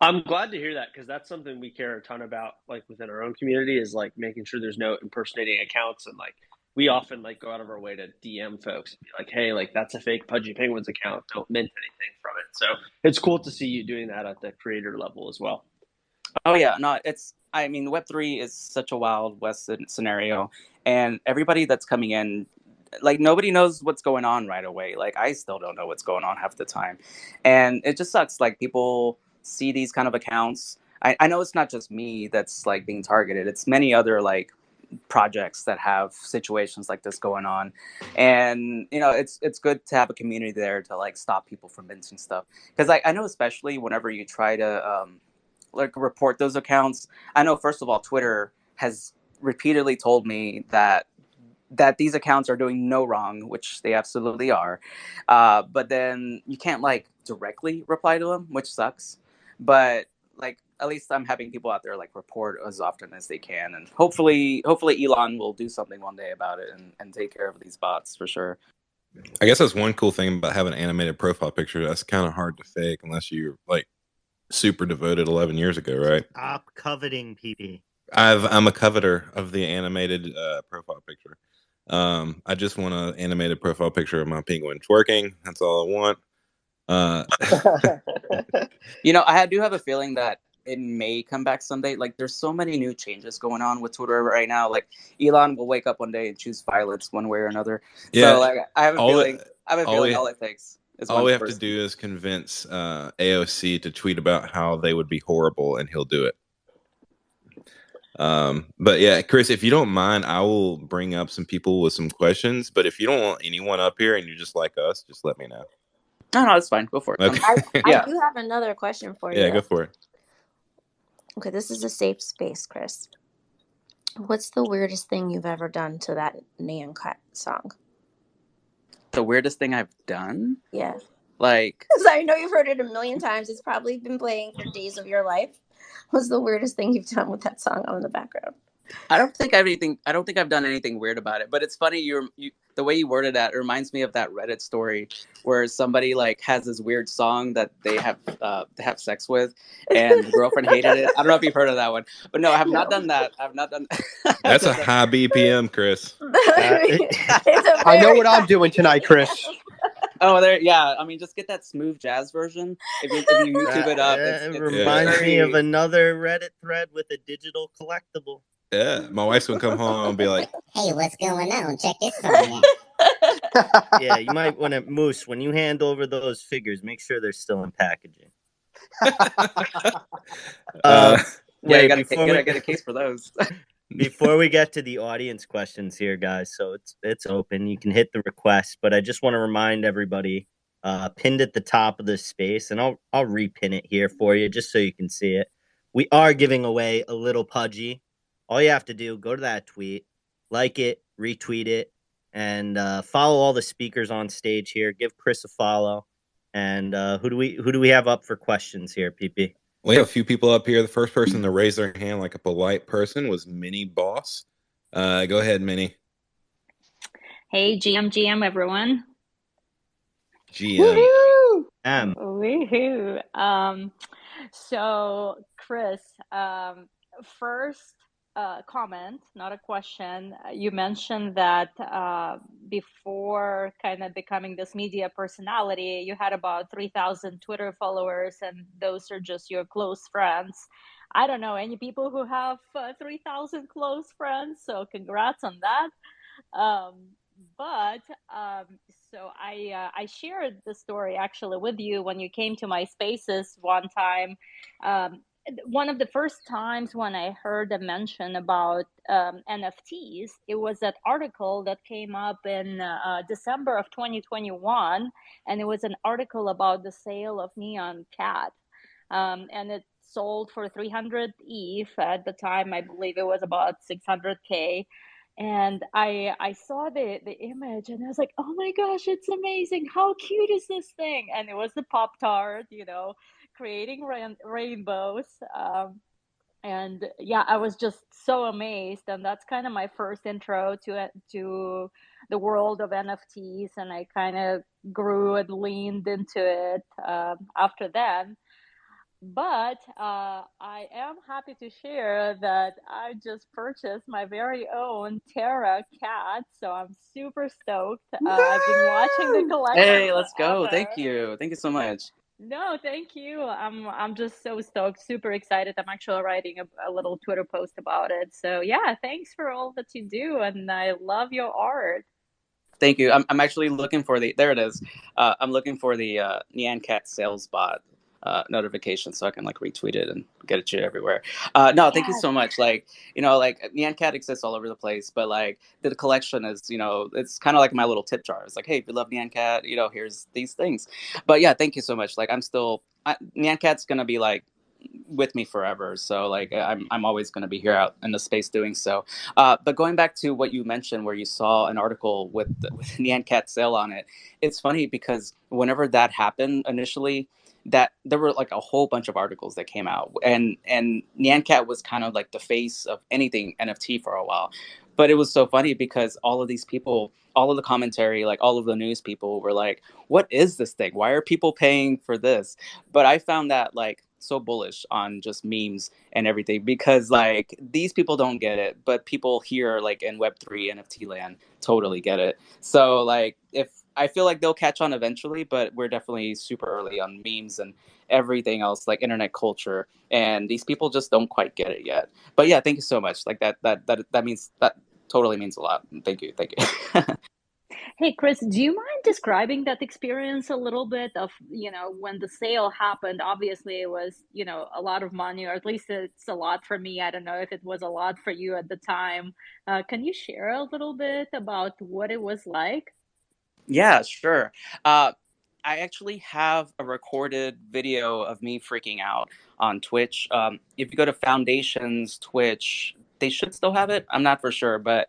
I'm glad to hear that, because that's something we care a ton about, like within our own community, is like making sure there's no impersonating accounts. And like, we often like go out of our way to DM folks and be like, hey, like, that's a fake Pudgy Penguins account. Don't mint anything from it. So it's cool to see you doing that at the creator level as well. Oh yeah, no, I mean, Web3 is such a wild west scenario, and everybody that's coming in, like, nobody knows what's going on right away. Like, I still don't know what's going on half the time, and it just sucks. Like, people see these kind of accounts. I know it's not just me that's like being targeted. It's many other like projects that have situations like this going on, and it's good to have a community there to like stop people from minting stuff. Because I know, especially whenever you try to like report those accounts, I know, first of all, Twitter has repeatedly told me that these accounts are doing no wrong, which they absolutely are. But then you can't like directly reply to them, which sucks. But like, at least I'm having people out there like report as often as they can, and hopefully Elon will do something one day about it and take care of these bots for sure. I guess that's one cool thing about having an animated profile picture. That's kind of hard to fake unless you're like super devoted 11 years ago, right? Stop coveting, PP. I'm a coveter of the animated profile picture. I just want an animated profile picture of my penguin twerking. That's all I want. I do have a feeling that it may come back someday. Like, there's so many new changes going on with Twitter right now. Like, Elon will wake up one day and choose violence one way or another. Yeah, so like, I have a feeling all it takes is all one we have person. to do is convince AOC to tweet about how they would be horrible, and he'll do it. But yeah, Chris, if you don't mind, I will bring up some people with some questions. But if you don't want anyone up here and you just like us, just let me know. No, it's fine. Go for it. Okay. I do have another question for you. Yeah, go for it. Okay, this is a safe space, Chris. What's the weirdest thing you've ever done to that Nyan Cat song? The weirdest thing I've done? Yeah. Like, because I know you've heard it a million times. It's probably been playing for days of your life. What's the weirdest thing you've done with that song on in the background? I don't think I've done anything weird about it. But it's funny, the way you worded that, it reminds me of that Reddit story where somebody like has this weird song that they have sex with, and the girlfriend hated it. I don't know if you've heard of that one, but no, I have not done that. I've not done. That's a high BPM, Chris. I know what I'm doing tonight, Chris. Oh, yeah. I mean, just get that smooth jazz version. If you YouTube it up, it reminds me of another Reddit thread with a digital collectible. Yeah, my wife's gonna come home and be like, "Hey, what's going on? Check this song out." Yeah, you might want to, Moose, when you hand over those figures, make sure they're still in packaging. Wait, I gotta get a case for those. Before we get to the audience questions here, guys, so it's open. You can hit the request, but I just want to remind everybody, pinned at the top of this space, and I'll repin it here for you just so you can see it. We are giving away a little Pudgy. All you have to do, go to that tweet, like it, retweet it, and follow all the speakers on stage here. Give Chris a follow. And who do we have up for questions here, PP? We have a few people up here. The first person to raise their hand like a polite person was Minnie Boss. Go ahead, Minnie. Hey, GM, everyone. GM. Woohoo. So, Chris, first comment, not a question. You mentioned that before kind of becoming this media personality, you had about 3,000 Twitter followers, and those are just your close friends. I don't know any people who have 3,000 close friends, so congrats on that. but so I shared the story actually with you when you came to my spaces one time. One of the first times when I heard a mention about NFTs, it was that article that came up in December of 2021, and it was an article about the sale of Nyan Cat, and it sold for 300 ETH at the time. I believe it was about 600K, and I saw the image and I was like, oh my gosh, it's amazing, how cute is this thing? And it was the Pop Tart, creating rainbows. And yeah, I was just so amazed, and that's kind of my first intro to the world of NFTs, and I kind of grew and leaned into it after that. But I am happy to share that I just purchased my very own Terra cat, so I'm super stoked. I've been watching the collection Hey, let's go. forever. Thank you. Thank you so much. No, thank you. I'm just so stoked, super excited. I'm actually writing a little Twitter post about it. So yeah, thanks for all that you do, and I love your art. Thank you. I'm actually looking for there it is. I'm looking for the Nyan Cat sales bot notification so I can like retweet it and get it to everywhere. No, thank you Yes. so much. Like, like Nyan Cat exists all over the place, but like the collection is, it's kind of like my little tip jar. It's like, hey, if you love Nyan Cat, here's these things. But yeah, thank you so much. Like Nyan Cat's going to be like with me forever. So like I'm always going to be here out in the space doing so. But going back to what you mentioned, where you saw an article with Nyan Cat sale on it, it's funny because whenever that happened initially, that there were like a whole bunch of articles that came out, and Nyan Cat was kind of like the face of anything NFT for a while. But it was so funny because all of these people, all of the commentary, like all of the news people were like, what is this thing? Why are people paying for this? But I found that like so bullish on just memes and everything because like these people don't get it, but people here like in Web3 NFT land totally get it. So like if I feel like they'll catch on eventually, but we're definitely super early on memes and everything else like internet culture, and these people just don't quite get it yet. But yeah, thank you so much. Like that means that totally means a lot. Thank you. Hey, Chris, do you mind describing that experience a little bit of, when the sale happened? Obviously, it was, a lot of money, or at least it's a lot for me. I don't know if it was a lot for you at the time. Can you share a little bit about what it was like? Yeah, sure. Uh, I actually have a recorded video of me freaking out on Twitch. If you go to Foundation's Twitch, they should still have it. I'm not for sure, but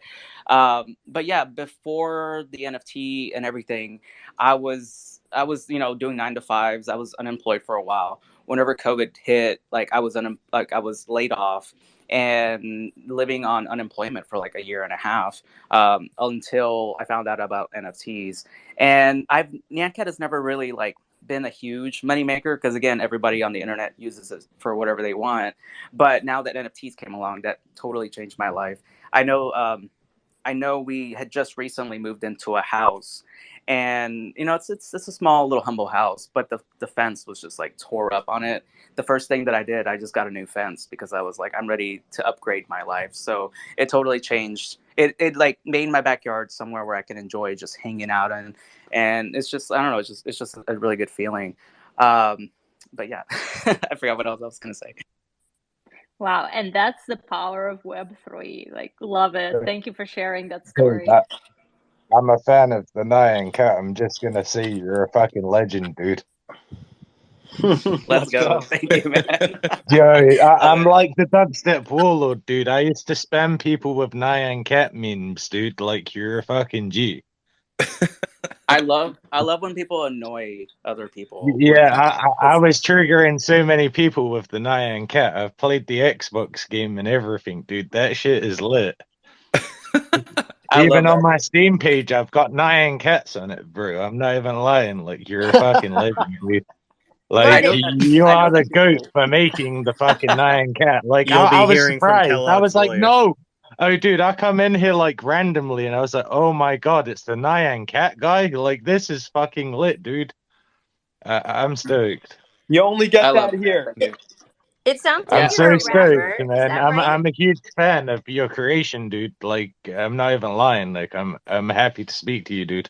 yeah, before the NFT and everything, I was doing 9 to 5s. I was unemployed for a while. Whenever COVID hit, like I was laid off and living on unemployment for like a year and a half until I found out about NFTs. And Nyan Cat has never really like been a huge moneymaker because again, everybody on the internet uses it for whatever they want. But now that NFTs came along, that totally changed my life. I know I know we had just recently moved into a house, and it's a small little humble house, but the fence was just like tore up on it. The first thing that I did, I just got a new fence because I was like, I'm ready to upgrade my life. So it totally changed. It like made my backyard somewhere where I can enjoy just hanging out, and it's just, I don't know, it's just a really good feeling. But yeah, I forgot what else I was gonna say. Wow, and that's the power of Web3. Like, love it. Thank you for sharing that Dude, story. I'm a fan of the Nyan Cat. I'm just gonna say you're a fucking legend, dude. Let's go. Thank you, man. Yo, I'm Love it. like the dubstep warlord, dude. I used to spam people with Nyan Cat memes, dude. Like you're a fucking G. I love when people annoy other people with Yeah, memes. I was triggering so many people with the Nyan Cat. I've played the Xbox game and everything, dude. That shit is lit. I Even love on that. my Steam page, I've got Nyan Cats on it, bro. I'm not even lying. Like you're a fucking legend, dude. I Like know that you I know are the that goat people. for making the fucking Nyan Cat. Like You'll I be was hearing from surprised. I Kellogg's was like, lawyer. no. Oh, dude, I come in here like randomly, and I was like, oh my god, it's the Nyan Cat guy. Like this is fucking lit, dude. I'm stoked. You only I get love that it, man. here. Thank you. It sounds I'm like so you're a stoked, rapper. Is man. that right? I'm a huge fan of your creation, dude. Like, I'm not even lying. Like, I'm happy to speak to you, dude.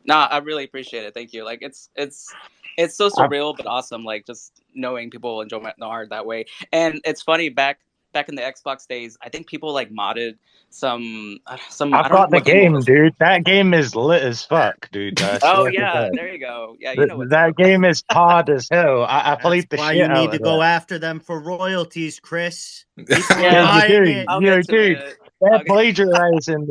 No, I really appreciate it. Thank you. Like it's so I, surreal but awesome. Like just knowing people enjoy my art that way. And it's funny back in the Xbox days, I think people like modded some I I've don't got remember the what the name game, was. dude. That game is lit as fuck, dude. I Oh swear to yeah, God. there you go. Yeah, you know what's That up. game is hard as hell. I That's played the why shit you need out to of that. go after them for royalties, Chris. People are Yeah, Yeah, you buying do. it. I'll You get to dude. it. They're I'll get... plagiarizing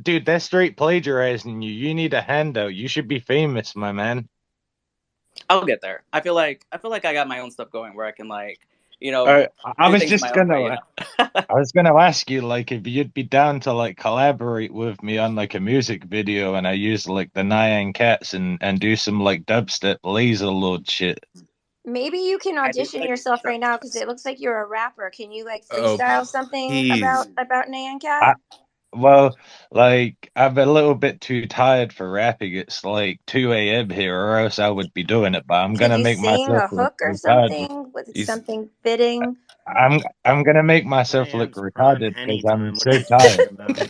dude. They're straight plagiarizing you. You need a handout. You should be famous, my man. I'll get there. I feel like I got my own stuff going where I can like, I do was things just my own way, gonna, I was gonna ask you like if you'd be down to like collaborate with me on like a music video, and I use like the Nyan Cats and do some like dubstep laser load shit. Maybe you can I do audition like yourself right now because it looks like you're a rapper. Can you like Oh, freestyle something please. about Nyan I, Cat? well, like I'm a little bit too tired for rapping. It's like 2 a.m. here, or else I would be doing it. But I'm Could gonna you make sing myself a look hook or retarded. something with He's something fitting? I'm gonna make 2 myself look a.m.'s prime retarded henny because I'm time. What are so you tired. talking about?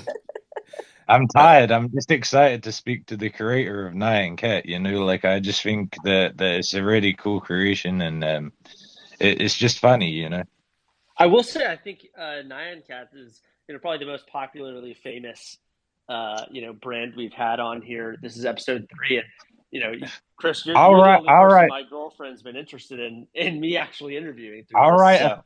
I'm uh, tired. I'm just excited to speak to the creator of Nyan Cat. You know, like I just think that it's a really cool creation, and it's just funny. You know. I will say, I think Nyan Cat is probably the most popularly famous brand we've had on here. This is episode 3, and Chris, All you're the right, only all person right, my girlfriend's been interested in me actually interviewing through all this. right. So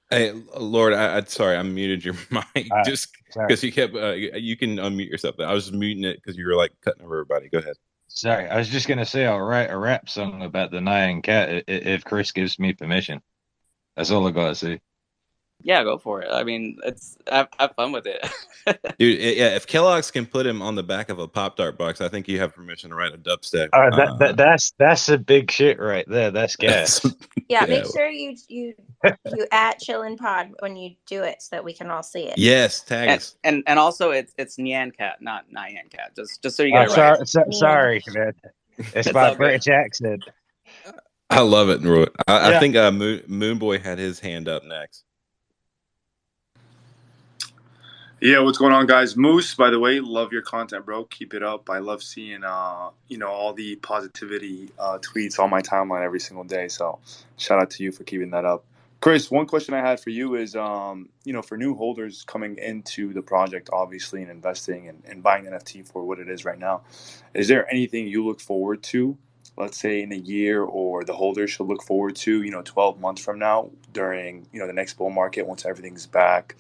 hey, Lord, I sorry, I muted your mic Uh, just sorry, because you kept. You can unmute yourself. I was just muting it because you were like cutting over everybody. Go ahead. sorry. I was just gonna say I'll write a rap song about the Nyan Cat if Chris gives me permission. That's all I gotta say. Yeah, go for it. I mean, it's have fun with it. Dude, yeah, if Kellogg's can put him on the back of a Pop-Tart box, I think you have permission to write a dubstep. That's a big shit right there. That's gas. Yeah, Yeah. make sure you at Chillin Pod when you do it so that we can all see it. Yes, tag us. and also it's Nyan Cat, not Nyan Cat. Just so you get Oh, it right. sorry, man. It's It's my all good. British accent. I love it, Roy. I Yeah. think Moon Boy had his hand up next. Yeah, what's going on, guys? Moose, by the way, love your content, bro. Keep it up. I love seeing, all the positivity tweets on my timeline every single day. So, shout out to you for keeping that up. Chris, one question I had for you is, for new holders coming into the project, obviously, and investing and buying NFT for what it is right now, is there anything you look forward to, let's say in a year, or the holders should look forward to, 12 months from now during, the next bull market once everything's back?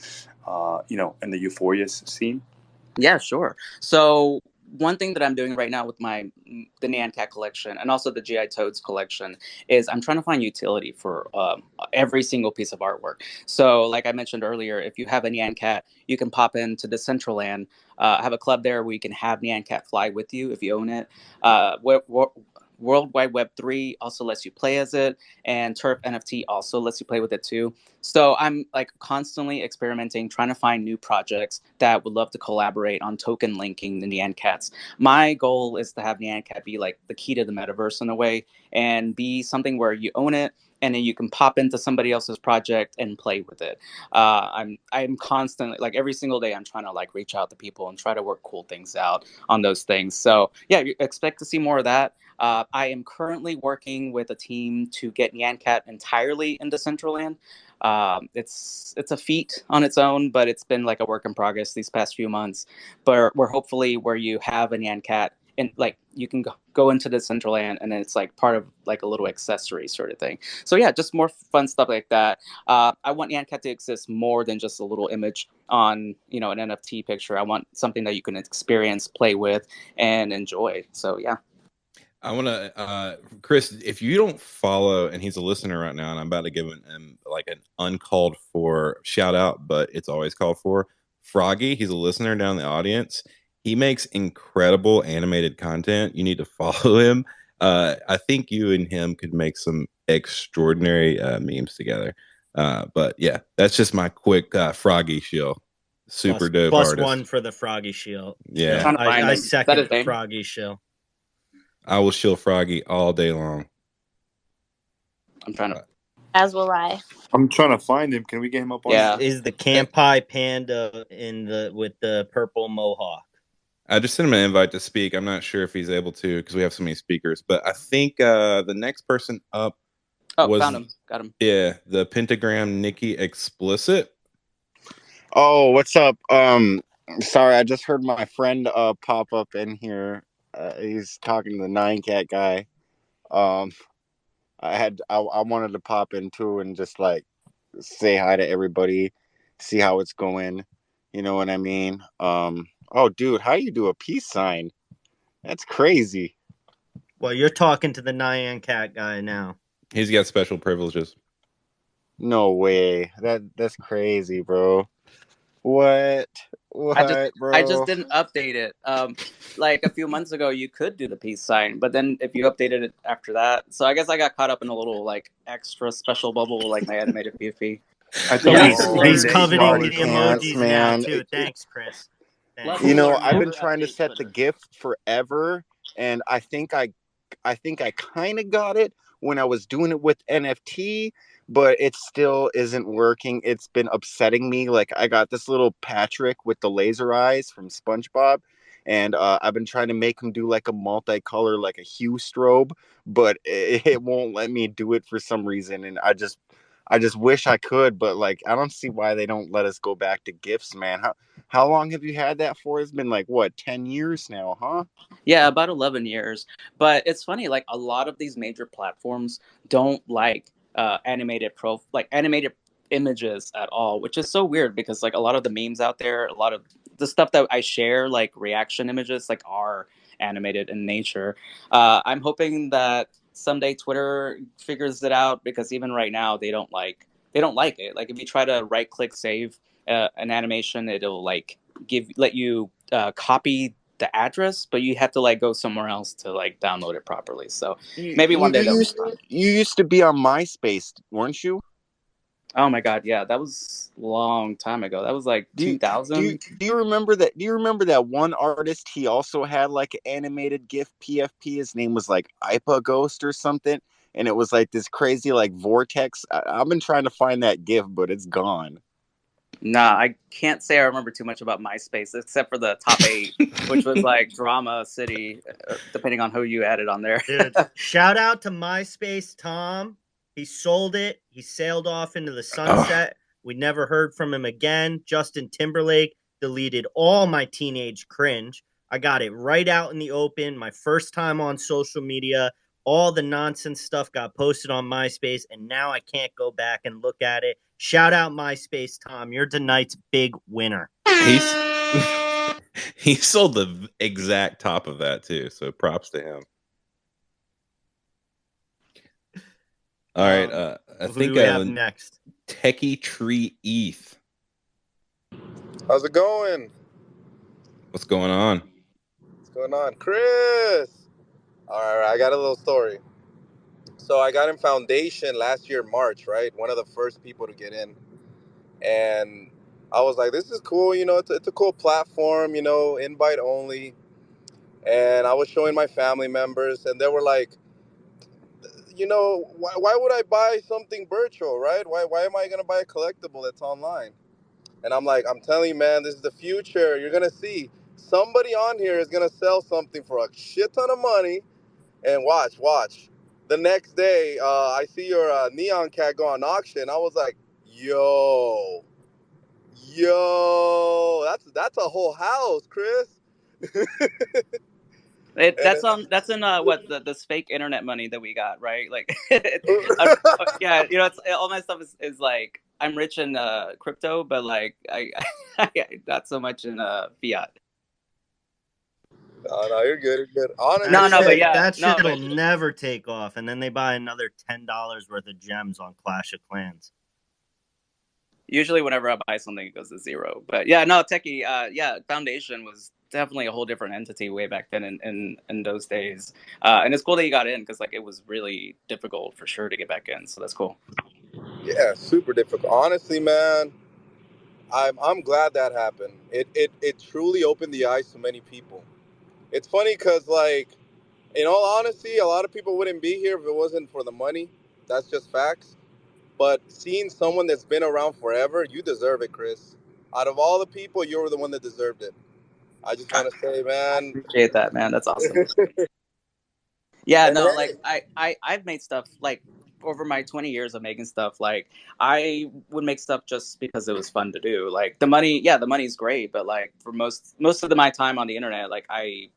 In the euphoria scene? Yeah, sure. So one thing that I'm doing right now with the Nyan Cat collection and also the GI Toads collection is I'm trying to find utility for every single piece of artwork. So like I mentioned earlier, if you have a Nyan Cat, you can pop into the Decentraland. I have a club there where you can have Nyan Cat fly with you if you own it. World Wide Web 3 also lets you play as it, and Turf NFT also lets you play with it too. So I'm like constantly experimenting, trying to find new projects that would love to collaborate on token linking the Nyan Cats. My goal is to have Nyan Cat be like the key to the metaverse in a way, and be something where you own it and then you can pop into somebody else's project and play with it. I'm constantly, like every single day, I'm trying to like reach out to people and try to work cool things out on those things. So yeah, you expect to see more of that. I am currently working with a team to get Nyan Cat entirely into Decentraland. It's a feat on its own, but it's been like a work in progress these past few months. But we're hopefully where you have a Nyan Cat and like you can go into the Decentraland and then it's like part of like a little accessory sort of thing. So yeah, just more fun stuff like that. I want Nyan Cat to exist more than just a little image on an NFT picture. I want something that you can experience, play with, and enjoy. So yeah. I want to, Chris, if you don't follow, and he's a listener right now, and I'm about to give him like an uncalled for shout out, but it's always called for. Froggy, he's a listener down in the audience. He makes incredible animated content. You need to follow him. I think you and him could make some extraordinary memes together. But yeah, that's just my quick Froggy shill. Super dope plus artist. one for the Froggy shield. Yeah. Trying to find I him. second That is the name? Froggy shield. I will shill Froggy all day long. I'm trying to As will I. I'm trying to find him. Can we get him up on? Yeah. Is the Kampai Panda with the purple mohawk? I just sent him an invite to speak. I'm not sure if he's able to because we have so many speakers. But I think the next person up was found him. Got him. Yeah, the Pentagram Nikki Explicit. Oh, what's up? Sorry, I just heard my friend pop up in here. He's talking to the Nyan Cat guy. I wanted to pop in too and just like say hi to everybody, see how it's going. You know what I mean? Oh, dude, how do you do a peace sign? That's crazy. Well, you're talking to the Nyan Cat guy now. He's got special privileges. No way. That's crazy, bro. What, bro? I just didn't update it. Like a few months ago, you could do the peace sign, but then if you updated it after that, so I guess I got caught up in a little like extra special bubble, like my animated PFP. He's coveting the emojis man. Now too. Thanks, Chris. Thanks. You know, I've been trying to set the GIF forever, and I think I kind of got it when I was doing it with NFT, but it still isn't working. It's been upsetting me. Like I got this little Patrick with the laser eyes from SpongeBob, and I've been trying to make him do like a multicolor, like a hue strobe, but it won't let me do it for some reason. And I just wish I could, but like I don't see why they don't let us go back to GIFs, man. How long have you had that for? It's been like what, 10 years now, huh? Yeah, about 11 years. But it's funny, like a lot of these major platforms don't like animated images at all, which is so weird because like a lot of the memes out there, a lot of the stuff that I share, like reaction images, like are animated in nature. I'm hoping that someday Twitter figures it out because even right now they don't like it. Like if you try to right click save an animation, it'll like let you copy the address, but you have to like go somewhere else to like download it properly. So maybe one day you used to be on MySpace, weren't you? Oh my god, yeah, that was a long time ago. That was like 2000. Do you remember that? Do you remember that one artist? He also had like an animated GIF PFP. His name was like Ipa Ghost or something, and it was like this crazy like vortex. I've been trying to find that GIF, but it's gone. Nah, I can't say I remember too much about MySpace except for the top 8, which was like Drama City, depending on who you added on there. Dude, shout out to MySpace Tom. He sold it. He sailed off into the sunset. We never heard from him again. Justin Timberlake deleted all my teenage cringe. I got it right out in the open. My first time on social media. All the nonsense stuff got posted on MySpace, and now I can't go back and look at it. Shout out MySpace Tom. You're tonight's big winner. He sold the exact top of that too, so props to him. All right, I think we have next. Techie Tree ETH. How's it going? What's going on? What's going on, Chris? All right, I got a little story. So I got in Foundation last year, March, right? One of the first people to get in, and I was like, "This is cool, you know. It's a cool platform, you know, invite only." And I was showing my family members, and they were like, "You know, why would I buy something virtual, right? Why am I gonna buy a collectible that's online?" And I'm like, "I'm telling you, man, this is the future. You're gonna see somebody on here is gonna sell something for a shit ton of money, and watch. The next day, I see your Nyan Cat go on auction. I was like, yo, that's a whole house, Chris." That's in what this fake internet money that we got, right? Like, yeah, you know, it's all my stuff is like I'm rich in crypto, but like I not so much in fiat. No, you're good. Honestly, that shit will never take off, and then they buy another $10 worth of gems on Clash of Clans. Usually, whenever I buy something, it goes to zero. But yeah, no, Techie, Foundation was definitely a whole different entity way back then in those days. And it's cool that you got in because like it was really difficult for sure to get back in. So that's cool. Yeah, super difficult. Honestly, man, I'm glad that happened. It truly opened the eyes to many people. It's funny because, like, in all honesty, a lot of people wouldn't be here if it wasn't for the money. That's just facts. But seeing someone that's been around forever, you deserve it, Chris. Out of all the people, you were the one that deserved it. I just want to say, man. Appreciate that, man. That's awesome. Yeah, And no, hey, like I've made stuff like over my 20 years of making stuff. Like I would make stuff just because it was fun to do. Like the money, yeah, the money's great, but like for most of my time on the internet, like I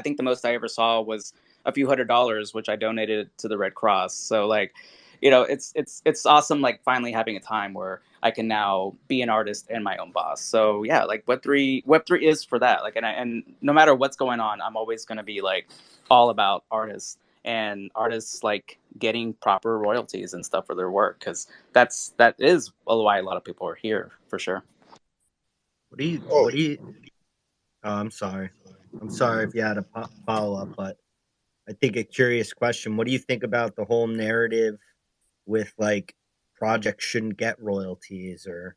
think the most I ever saw was a few $100s, which I donated to the Red Cross. So like, you know, it's awesome. Like finally having a time where I can now be an artist and my own boss. So yeah, like Web3 is for that. Like, and no matter what's going on, I'm always going to be like all about artists and artists like getting proper royalties and stuff for their work. Cause that is why a lot of people are here for sure. What do you, oh, I'm sorry if you had a follow up, but I think a curious question. What do you think about the whole narrative with like projects shouldn't get royalties or?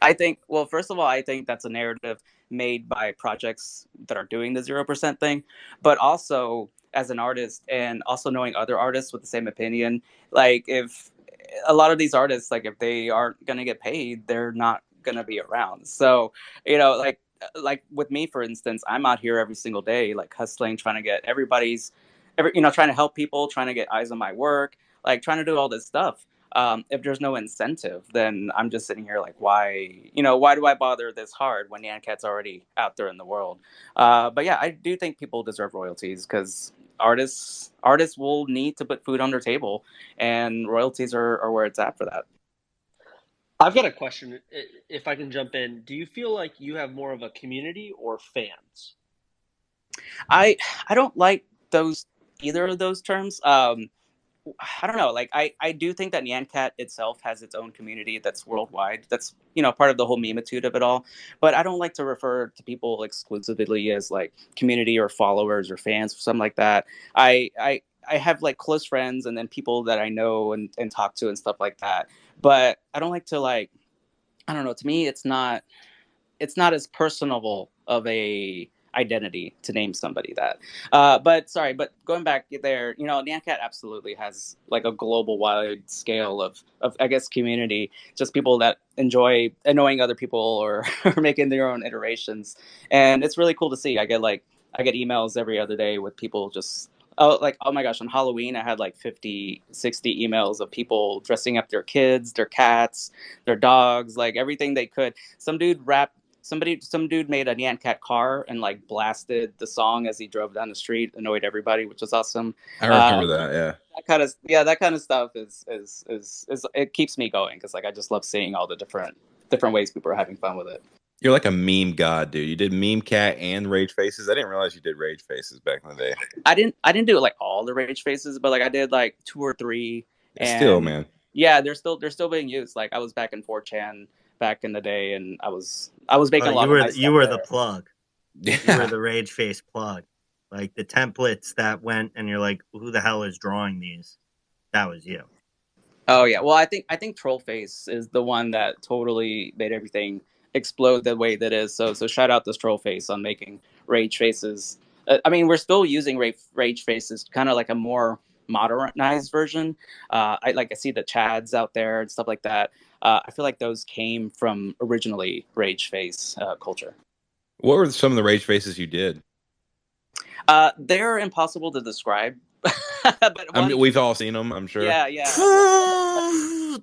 I think, well, first of all, I think that's a narrative made by projects that are doing the 0% thing, but also as an artist and also knowing other artists with the same opinion, like if a lot of these artists, like if they aren't going to get paid, they're not going to be around. So, you know, like with me, for instance, I'm out here every single day, like hustling, trying to get trying to help people, trying to get eyes on my work, like trying to do all this stuff. If there's no incentive, then I'm just sitting here like, why do I bother this hard when Nyan Cat's already out there in the world? But yeah, I do think people deserve royalties because artists will need to put food on their table, and royalties are where it's at for that. I've got a question, if I can jump in. Do you feel like you have more of a community or fans? I don't like either of those terms. I don't know. Like I do think that Nyan Cat itself has its own community that's worldwide. That's part of the whole memitude of it all. But I don't like to refer to people exclusively as like community or followers or fans or something like that. I have like close friends and then people that I know and talk to and stuff like that. But I don't like to like, I don't know. To me, it's not as personable of a identity to name somebody that. But going back there, Nyan Cat absolutely has like a global wide scale of I guess community, just people that enjoy annoying other people or making their own iterations, and it's really cool to see. I get emails every other day with people just. Oh, like, oh my gosh, on Halloween, I had like 50, 60 emails of people dressing up their kids, their cats, their dogs, like everything they could. Some dude made a Nyan Cat car and like blasted the song as he drove down the street, annoyed everybody, which was awesome. I remember that, yeah. That kind of stuff is it keeps me going because like I just love seeing all the different ways people are having fun with it. You're like a meme god, dude. You did Meme Cat and Rage Faces. I didn't realize you did Rage Faces back in the day. I didn't do like all the Rage Faces, but like I did like 2 or 3. And still, man. Yeah, they're still being used. Like I was back in 4chan back in the day, and I was making a lot of my stuff you were there. the plug. Yeah. You were the Rage Face plug. Like the templates that went, and you're like, who the hell is drawing these? That was you. Oh yeah, well I think Trollface is the one that totally made everything explode the way that is. So shout out to Trollface on making Rage Faces. I mean, we're still using Rage Faces, kind of like a more modernized version. I see the Chads out there and stuff like that. I feel like those came from originally Rage Face culture. What were some of the Rage Faces you did? They're impossible to describe. But I mean, we've all seen them, I'm sure. Yeah.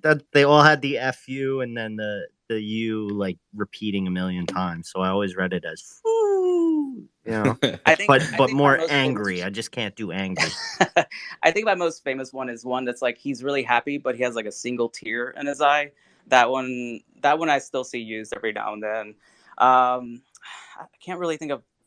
That they all had the FU and then the U like repeating a million times. So I always read it as foo, I think more angry. I just can't do angry. I think my most famous one is one that's like he's really happy, but he has like a single tear in his eye. That one I still see used every now and then. I can't really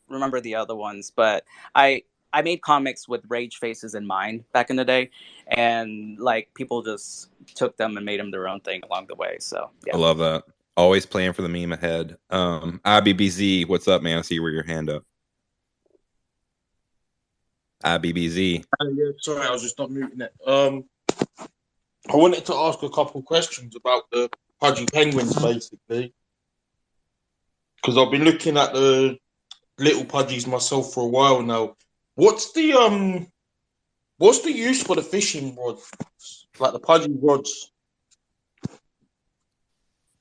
remember the other ones, but I made comics with Rage Faces in mind back in the day, and like people just took them and made them their own thing along the way. So yeah. I love that. Always playing for the meme ahead. IBBZ, what's up, man? I see your hand up. IBBZ. Yeah, sorry, I was just not muting it. I wanted to ask a couple questions about the Pudgy Penguins, basically, because I've been looking at the little Pudgies myself for a while now. What's the What's the use for the fishing rods, like the pudgy rods?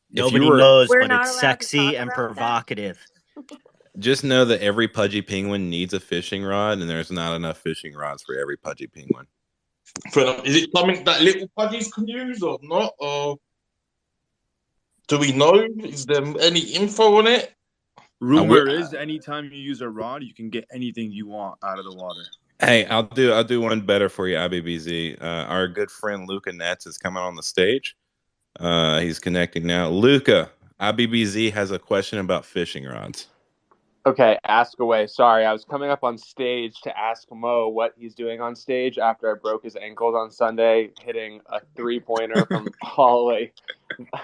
Nobody knows, We're but not it's allowed to sexy talk and about provocative. Just know that every pudgy penguin needs a fishing rod, and there's not enough fishing rods for every pudgy penguin. Is it something that little pudgies can use or not? Or do we know? Is there any info on it? Rumor is anytime you use a rod, you can get anything you want out of the water. Hey, I'll do one better for you, IBBZ. Our good friend Luca Netz is coming on the stage. He's connecting now. Luca, IBBZ has a question about fishing rods. Okay, ask away. Sorry, I was coming up on stage to ask Mo what he's doing on stage after I broke his ankles on Sunday, hitting a 3-pointer from all the way.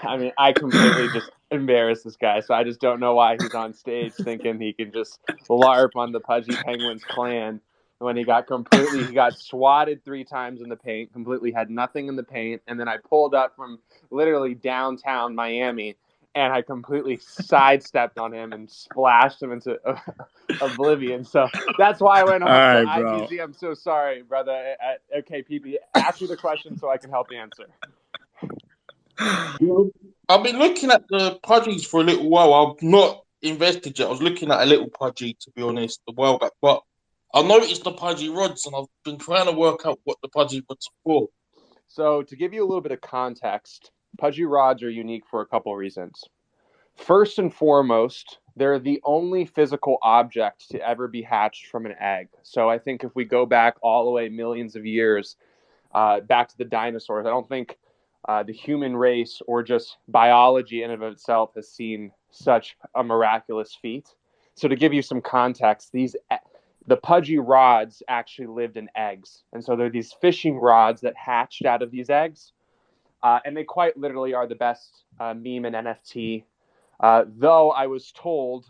I mean, I completely just embarrassed this guy, so I just don't know why he's on stage thinking he can just LARP on the Pudgy Penguins clan when he got swatted 3 times in the paint, completely had nothing in the paint, and then I pulled up from literally downtown Miami, and I completely sidestepped on him and splashed him into oblivion. So that's why I went on. All So right, bro. IBZ, I'm so sorry, brother. Okay, PP, ask me the question so I can help answer. I've been looking at the pudgies for a little while. I've not invested yet. I was looking at a little pudgy, to be honest, a while back. But I noticed the pudgy rods, and I've been trying to work out what the pudgy rods are for. So to give you a little bit of context, pudgy rods are unique for a couple reasons. First and foremost, they're the only physical object to ever be hatched from an egg. So I think if we go back all the way millions of years, back to the dinosaurs, I don't think the human race or just biology in and of itself has seen such a miraculous feat. So to give you some context, the pudgy rods actually lived in eggs. And so they're these fishing rods that hatched out of these eggs. And they quite literally are the best meme in NFT. Though I was told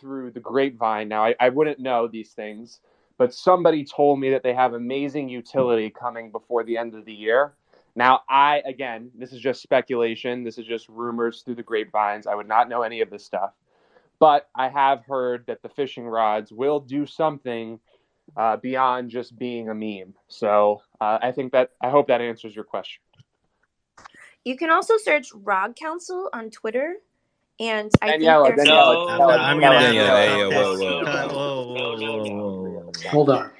through the grapevine, now I wouldn't know these things, but somebody told me that they have amazing utility coming before the end of the year. Now, again, this is just speculation. This is just rumors through the grapevines. I would not know any of this stuff. But I have heard that the fishing rods will do something beyond just being a meme. So I hope that answers your question. You can also search Rod Council on Twitter. And I think there's I'm gonna have Whoa. Hold on.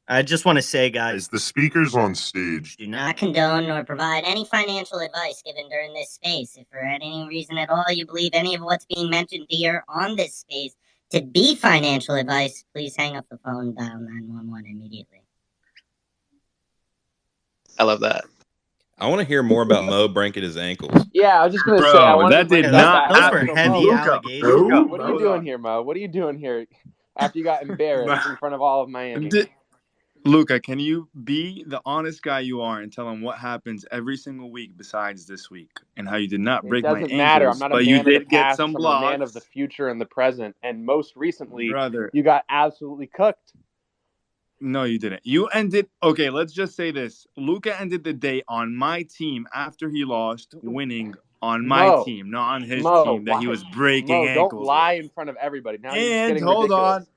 I just want to say, guys, the speakers on stage do not condone nor provide any financial advice given during this space. If for any reason at all you believe any of what's being mentioned here on this space to be financial advice, please hang up the phone and dial 911 immediately. I love that. I want to hear more about Mo breaking his ankles. Yeah, I was just going to say, I wanted that to bring did that not back. Those were heavy allegations. Luca, what are you doing here, Mo? What are you doing here after you got embarrassed in front of all of Miami? Luca, can you be the honest guy you are and tell him what happens every single week besides this week and how you did not break my ankles? It doesn't matter. I'm not a but man you of the did get past. some I'm blocks. a man of the future and the present. And most recently, Brother. You got absolutely cooked. No, you didn't. You ended. Okay, let's just say this. Luca ended the day on my team after he lost, winning on my team, not on his team that he was breaking ankles. Don't lie in front of everybody. Now you're just getting hold ridiculous. on.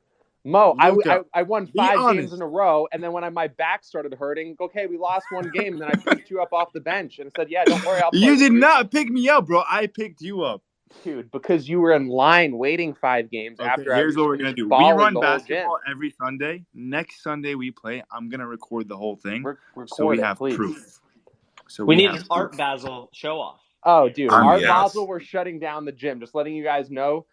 Mo, Luca, I won 5 games in a row, and then when my back started hurting, okay, we lost 1 game, and then I picked you up off the bench and said, yeah, don't worry, I'll play. You did not pick me up, bro. I picked you up. Dude, because you were in line waiting 5 games after I was here's what we're going to do. We run basketball every Sunday. Next Sunday we play. I'm going to record the whole thing so we have proof. So we need Art Basel show off. Oh, dude, Art Basel, we're shutting down the gym. Just letting you guys know.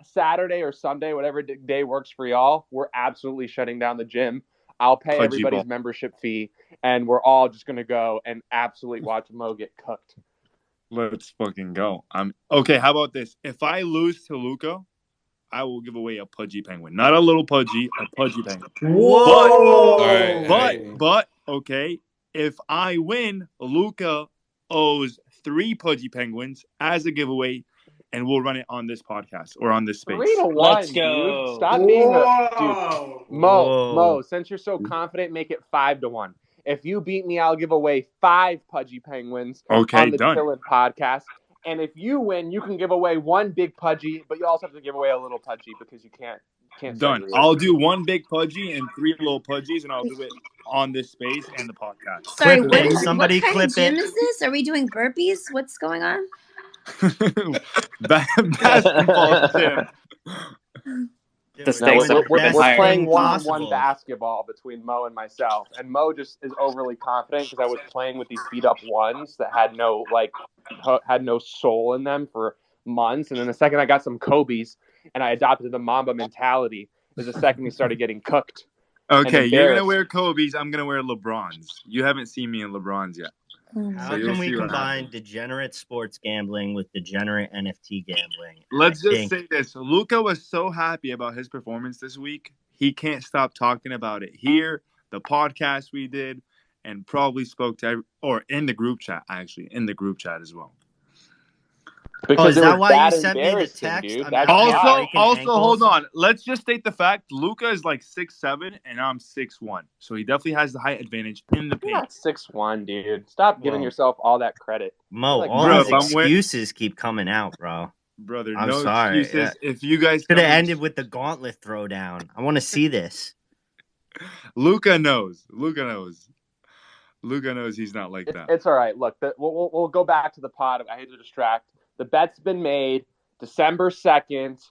Saturday or Sunday, whatever day works for y'all, we're absolutely shutting down the gym. I'll pay everybody's membership fee, and we're all just going to go and absolutely watch Mo get cooked. Let's fucking go. Okay, how about this? If I lose to Luca, I will give away a Pudgy Penguin. Not a little Pudgy, a Pudgy Penguin. Whoa! But, okay, if I win, Luca owes 3 Pudgy Penguins as a giveaway, and we'll run it on this podcast or on this space. 3-1, Let's go. Dude. Stop being dude. Mo, since you're so confident, make it 5-1. If you beat me, I'll give away 5 Pudgy Penguins on the CHILLIN podcast. And if you win, you can give away 1 big Pudgy, but you also have to give away a little Pudgy because you can't Can't Done. segregate. I'll do one big Pudgy and 3 little Pudgies, and I'll do it on this space and the podcast. Sorry, Clip what it. is Somebody what kind clip of gym it. is this? Are we doing burpees? What's going on? Basketball gym. The stakes No, are we're higher. playing one-on-one possible. basketball between Mo and myself, and Mo just is overly confident because I was playing with these beat-up ones that had no soul in them for months, and then the second I got some Kobe's and I adopted the Mamba mentality, is the second we started getting cooked. Okay, you're gonna wear Kobe's. I'm gonna wear LeBron's. You haven't seen me in LeBron's yet. How can we combine degenerate sports gambling with degenerate NFT gambling? Let's just say this. Luca was so happy about his performance this week. He can't stop talking about it here, the podcast we did, and probably spoke to in the group chat, actually, in the group chat as well. Because is that it was why you that sent me the embarrassing, text? dude. I'm That's out why. Also, hold on. Let's just state the fact Luca is like 6'7" and I'm 6'1", so he definitely has the height advantage in the paint. You're not 6'1", dude. Stop giving yourself all that credit. Mo, Like, all these excuses keep coming out, bro. Brother, I'm no sorry. excuses. If you guys could have ended with the gauntlet throwdown. I want to see this. Luca knows. Luca knows he's not like that. It's all right. Look, we'll go back to the pod. I hate to distract. The bet's been made. December 2nd.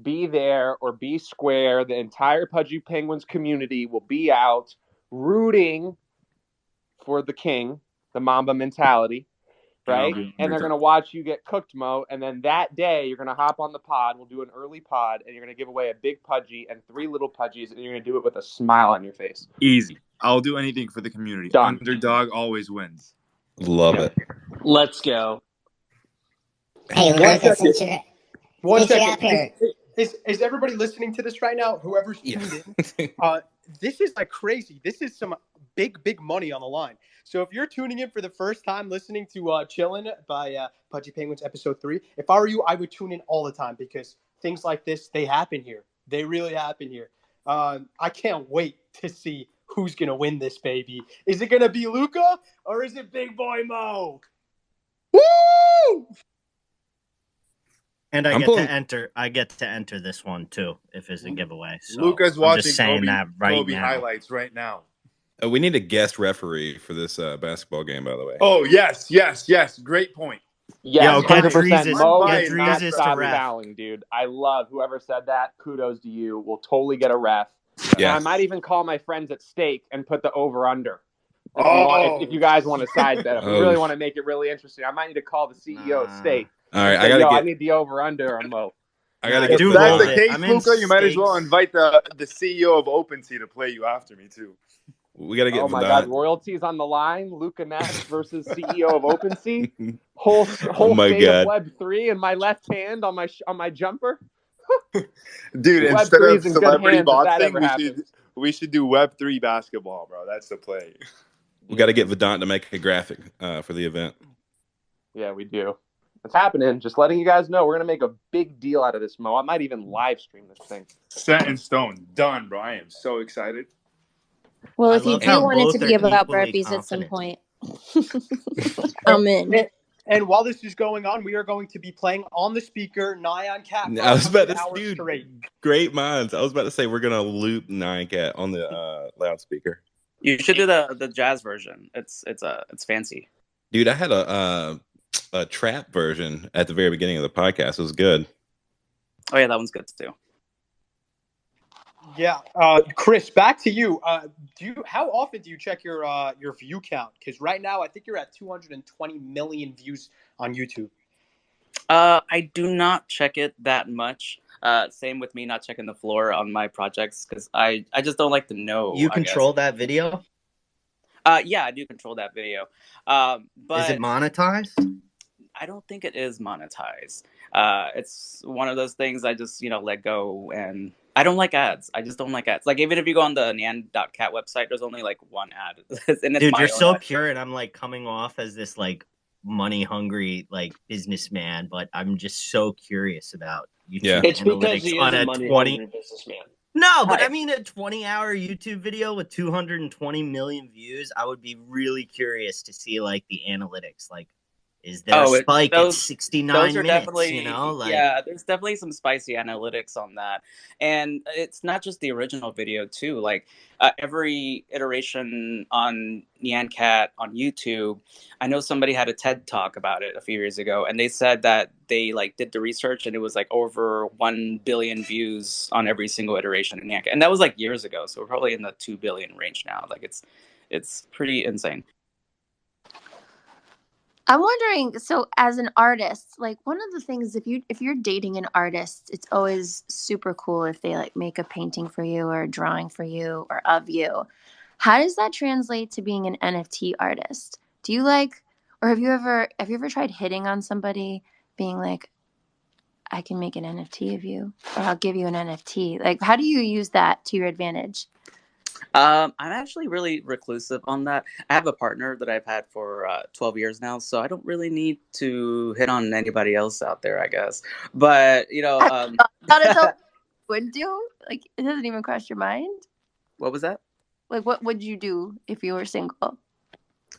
Be there or be square. The entire Pudgy Penguins community will be out rooting for the king, the Mamba mentality, right? And they're going to watch you get cooked, Mo. And then that day, you're going to hop on the pod. We'll do an early pod, and you're going to give away a big Pudgy and 3 little Pudgies, and you're going to do it with a smile on your face. Easy. I'll do anything for the community. Done. Underdog always wins. Love it. Let's go. Hey, Lucas, since you're up here. Is everybody listening to this right now? Whoever's tuned in, this is like crazy. This is some big money on the line. So if you're tuning in for the first time listening to Chillin' by Pudgy Penguins episode 3, if I were you, I would tune in all the time because things like this, they happen here. They really happen here. I can't wait to see who's going to win this, baby. Is it going to be Luca or is it Big Boy Mo? Woo! And I get to enter this one too if it's a giveaway. So Luca's I'm watching just saying Kobe, that right Kobe now. highlights right now. We need a guest referee for this basketball game, by the way. Oh, yes. Great point. Yes, 100%. Mo get is Dreeses stop to ref. fouling, dude. I love whoever said that. Kudos to you. We'll totally get a ref. Yeah. And I might even call my friends at Stake and put the over-under. If you guys want to side bet, if we really want to make it really interesting, I might need to call the CEO at Stake. All right, I need the over-under on Mo. I gotta get If that's the case, Luca, you might as well invite the CEO of OpenSea to play you after me too. We gotta get. Oh my God, royalties on the line. Luca Netz versus CEO of OpenSea. Whole state of Web3 in my left hand on my jumper. Dude, instead of celebrity boxing, we should do Web3 basketball, bro. That's the play. We got to get Vedant to make a graphic for the event. Yeah, we do. It's happening. Just letting you guys know, we're gonna make a big deal out of this, Mo. I might even live stream this thing. Set in stone. Done, bro. I am so excited. Well, if you do want it to be about burpees at some point, I'm in. And while this is going on, we are going to be playing on the speaker Nyan Cat. I was about to say, great minds. I was about to say we're gonna loop Nyan Cat on the loudspeaker. You should do the jazz version. It's fancy. Dude, I had a trap version at the very beginning of the podcast. It was good. Oh yeah, that one's good too. Yeah, Chris, back to you. How often do you check your view count? Because right now, I think you're at 220 million views on YouTube. I do not check it that much. Same with me not checking the floor on my projects because I just don't like to know. You control that video? Yeah, I do control that video. But is it monetized? I don't think it is monetized. It's one of those things I just let go, and I don't like ads. I just don't like ads. Like even if you go on the Nyan.cat website, there's only like one ad. And it's dude, you're so pure, and I'm like coming off as this like money hungry like businessman, but I'm just so curious about YouTube it's analytics because he is on a a money 20 hungry businessman. No, but I mean a 20-hour YouTube video with 220 million views, I would be really curious to see like the analytics. Like Is there a spike at 69 those are minutes? Definitely, you know, like yeah, there's definitely some spicy analytics on that, and it's not just the original video too. Like every iteration on Nyan Cat on YouTube, I know somebody had a TED talk about it a few years ago, and they said that they like did the research, and it was like over 1 billion views on every single iteration in Nyan Cat, and that was like years ago. So we're probably in the 2 billion range now. Like it's pretty insane. I'm wondering, so as an artist, like one of the things, if you're dating an artist, it's always super cool if they like make a painting for you or a drawing for you or of you. How does that translate to being an NFT artist? Do you like, or have you ever tried hitting on somebody, being like, I can make an NFT of you, or I'll give you an NFT? Like, how do you use that to your advantage? I'm actually really reclusive on that. I have a partner that I've had for 12 years now, so I don't really need to hit on anybody else out there, I guess. But, you know... would do? Like, it doesn't even cross your mind? What was that? Like, what would you do if you were single?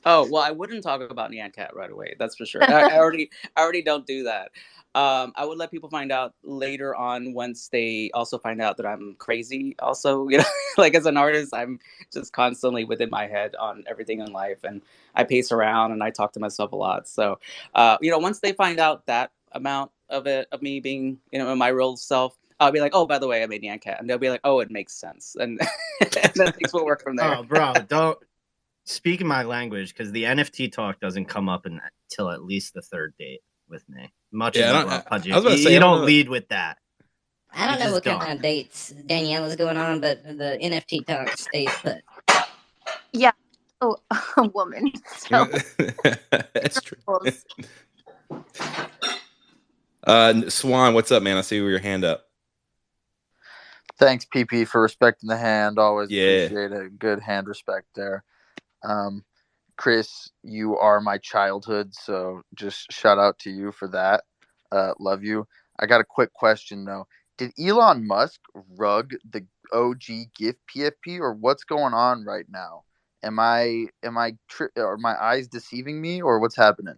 Oh, well, I wouldn't talk about Nyan Cat right away. That's for sure. I already don't do that. I would let people find out later on once they also find out that I'm crazy. Also, you know, like as an artist, I'm just constantly within my head on everything in life, and I pace around and I talk to myself a lot. So, you know, once they find out that amount of it, of me being, you know, my real self, I'll be like, oh, by the way, I made Nyan Cat, and they'll be like, oh, it makes sense, and then things will work from there. Oh, bro, don't speak my language, because the NFT talk doesn't come up until at least the third date with me. Much as I love Pudgy, I was about to say, you don't lead with that. I don't know what kind of dates Danielle is going on, but the NFT talk stays put. Yeah. Oh, a woman. So. That's true. Swan, what's up, man? I see your hand up. Thanks, PP, for respecting the hand. Always appreciate it. Good hand respect there. Chris, you are my childhood, so just shout out to you for that. Love you. I got a quick question though. Did Elon Musk rug the OG GIF PFP, or what's going on right now? Am I are my eyes deceiving me, or what's happening?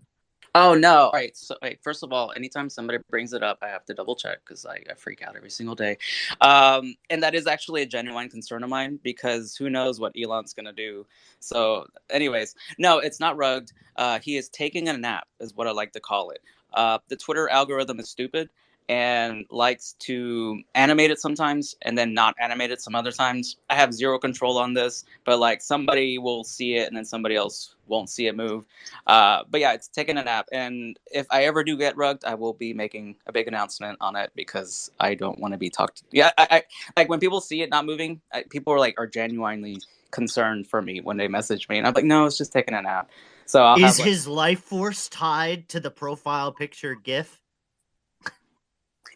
Oh no! All right. So, first of all, anytime somebody brings it up, I have to double check because I freak out every single day. And that is actually a genuine concern of mine, because who knows what Elon's gonna do. So, anyways, no, it's not rugged. He is taking a nap, is what I like to call it. The Twitter algorithm is stupid and likes to animate it sometimes and then not animate it some other times. I have zero control on this, but like somebody will see it and then somebody else won't see it move. But yeah, it's taking a nap. And if I ever do get rugged, I will be making a big announcement on it, because I don't want to be talked to. Yeah, I like when people see it not moving, people are genuinely concerned for me when they message me. And I'm like, no, it's just taking a nap. So I'll Is his life force tied to the profile picture GIF?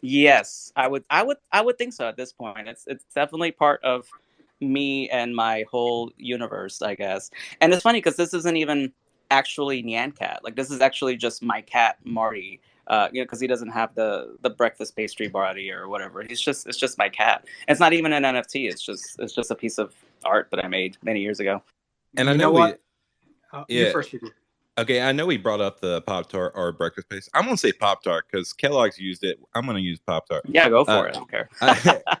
Yes, I would think so at this point. It's definitely part of me and my whole universe, I guess. And it's funny because this isn't even actually Nyan Cat. Like, this is actually just my cat Marty. You know, because he doesn't have the breakfast pastry body or whatever. It's just my cat. It's not even an NFT. It's just a piece of art that I made many years ago. And you I know what? yeah. You first, you do. Okay, I know we brought up the Pop-Tart or breakfast paste. I'm going to say Pop-Tart because Kellogg's used it. I'm going to use Pop-Tart. Yeah, go for it. I don't care.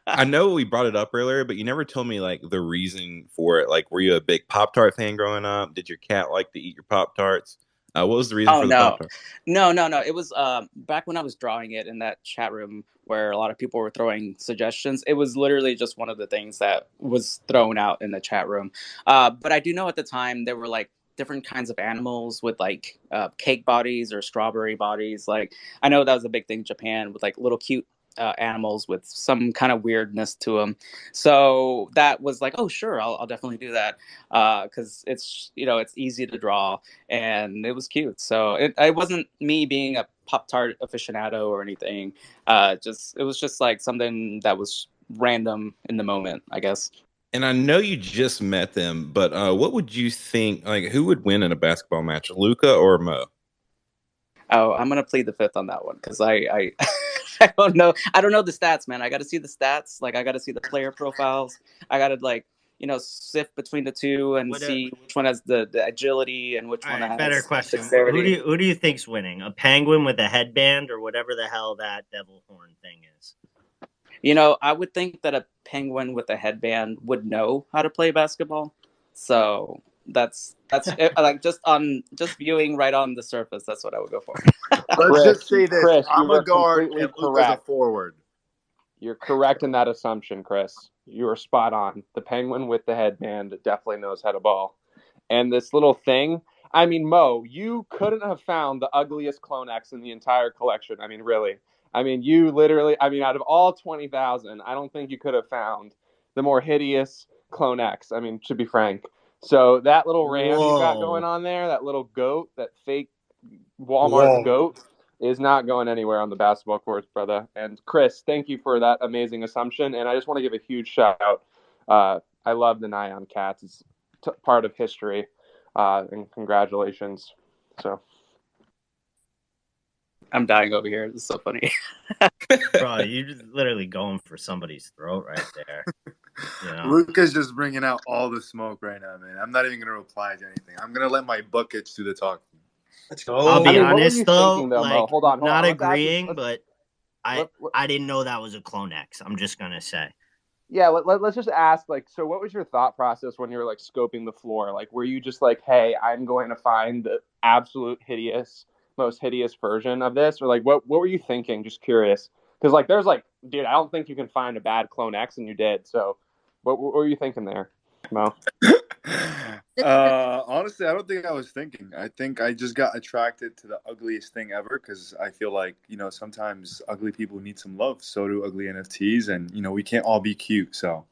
I know we brought it up earlier, but you never told me like the reason for it. Like, were you a big Pop-Tart fan growing up? Did your cat like to eat your Pop-Tarts? What was the reason for the Pop-Tart? No. It was back when I was drawing it in that chat room where a lot of people were throwing suggestions. It was literally just one of the things that was thrown out in the chat room. But I do know at the time there were like different kinds of animals with like cake bodies or strawberry bodies. Like, I know that was a big thing in Japan with like little cute animals with some kind of weirdness to them. So that was like, oh sure, I'll definitely do that, because it's, you know, it's easy to draw and it was cute. So it wasn't me being a Pop-Tart aficionado or anything. It was just like something that was random in the moment, I guess. And I know you just met them, but what would you think? Like, who would win in a basketball match, Luca or Mo? Oh, I'm gonna plead the fifth on that one because I I don't know. I don't know the stats, man. I got to see the stats. Like, I got to see the player profiles. I got to sift between the two and see which one has the agility and which one has better question. dexterity. Who do you think's winning? A penguin with a headband or whatever the hell that devil horn thing is? I would think that a penguin with a headband would know how to play basketball. So that's like just viewing right on the surface. That's what I would go for. Let's just say this: Chris, I'm you a are guard completely and Luca's a correct. forward. You're correct in that assumption, Chris. You are spot on. The penguin with the headband definitely knows how to ball. And this little thing, I mean, Mo, you couldn't have found the ugliest Clone X in the entire collection. I mean, really. I mean, you literally, out of all 20,000, I don't think you could have found the more hideous Clone X. I mean, to be frank. So that little ram you got going on there, that little goat, that fake Walmart goat, is not going anywhere on the basketball courts, brother. And Chris, thank you for that amazing assumption. And I just want to give a huge shout out. I love the Nyan Cats. It's part of history. And congratulations. So I'm dying over here. It's so funny. Bro, you're just literally going for somebody's throat right there. Luca's just bringing out all the smoke right now, man. I'm not even going to reply to anything. I'm going to let my buckets do the talking. Let's go. I'll be honest, though, thinking, like, hold on. not Let's agreeing, but I didn't know that was a Clone X. I'm just going to say. Yeah, let's just ask, like, so what was your thought process when you were, like, scoping the floor? Like, were you just like, hey, I'm going to find the absolute most hideous version of this? Or, like, what were you thinking? Just curious. Because, like, there's, like, dude, I don't think you can find a bad Clone X, and you did. So what were you thinking there, Mo? Honestly, I don't think I was thinking. I think I just got attracted to the ugliest thing ever because I feel like, sometimes ugly people need some love. So do ugly NFTs. And, we can't all be cute. So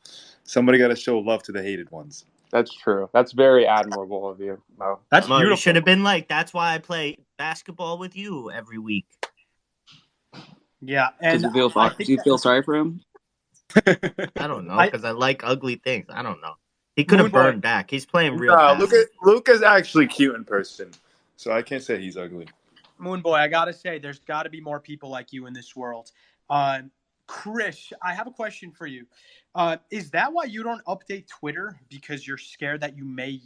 somebody got to show love to the hated ones. That's true. That's very admirable of you, Mo. That's beautiful. You should have been like, that's why I play basketball with you every week. Yeah. And do you feel sorry for him? I don't know, because I like ugly things. I don't know. He could have burned back. He's playing real basketball. Luca's actually cute in person, so I can't say he's ugly. Moonboy, I gotta say, there's got to be more people like you in this world. Chris, I have a question for you. Is that why you don't update Twitter? Because you're scared that you may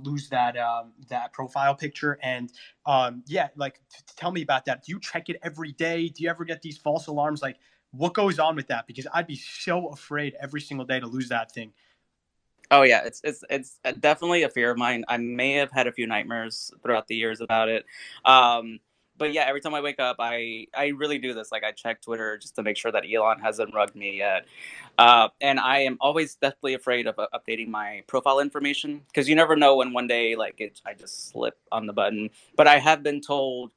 lose that profile picture? And tell me about that. Do you check it every day? Do you ever get these false alarms? Like, what goes on with that? Because I'd be so afraid every single day to lose that thing. Oh yeah, it's definitely a fear of mine. I may have had a few nightmares throughout the years about it. But yeah, every time I wake up, I really do this. Like, I check Twitter just to make sure that Elon hasn't rugged me yet. And I am always deathly afraid of updating my profile information because you never know when one day I just slip on the button. But I have been told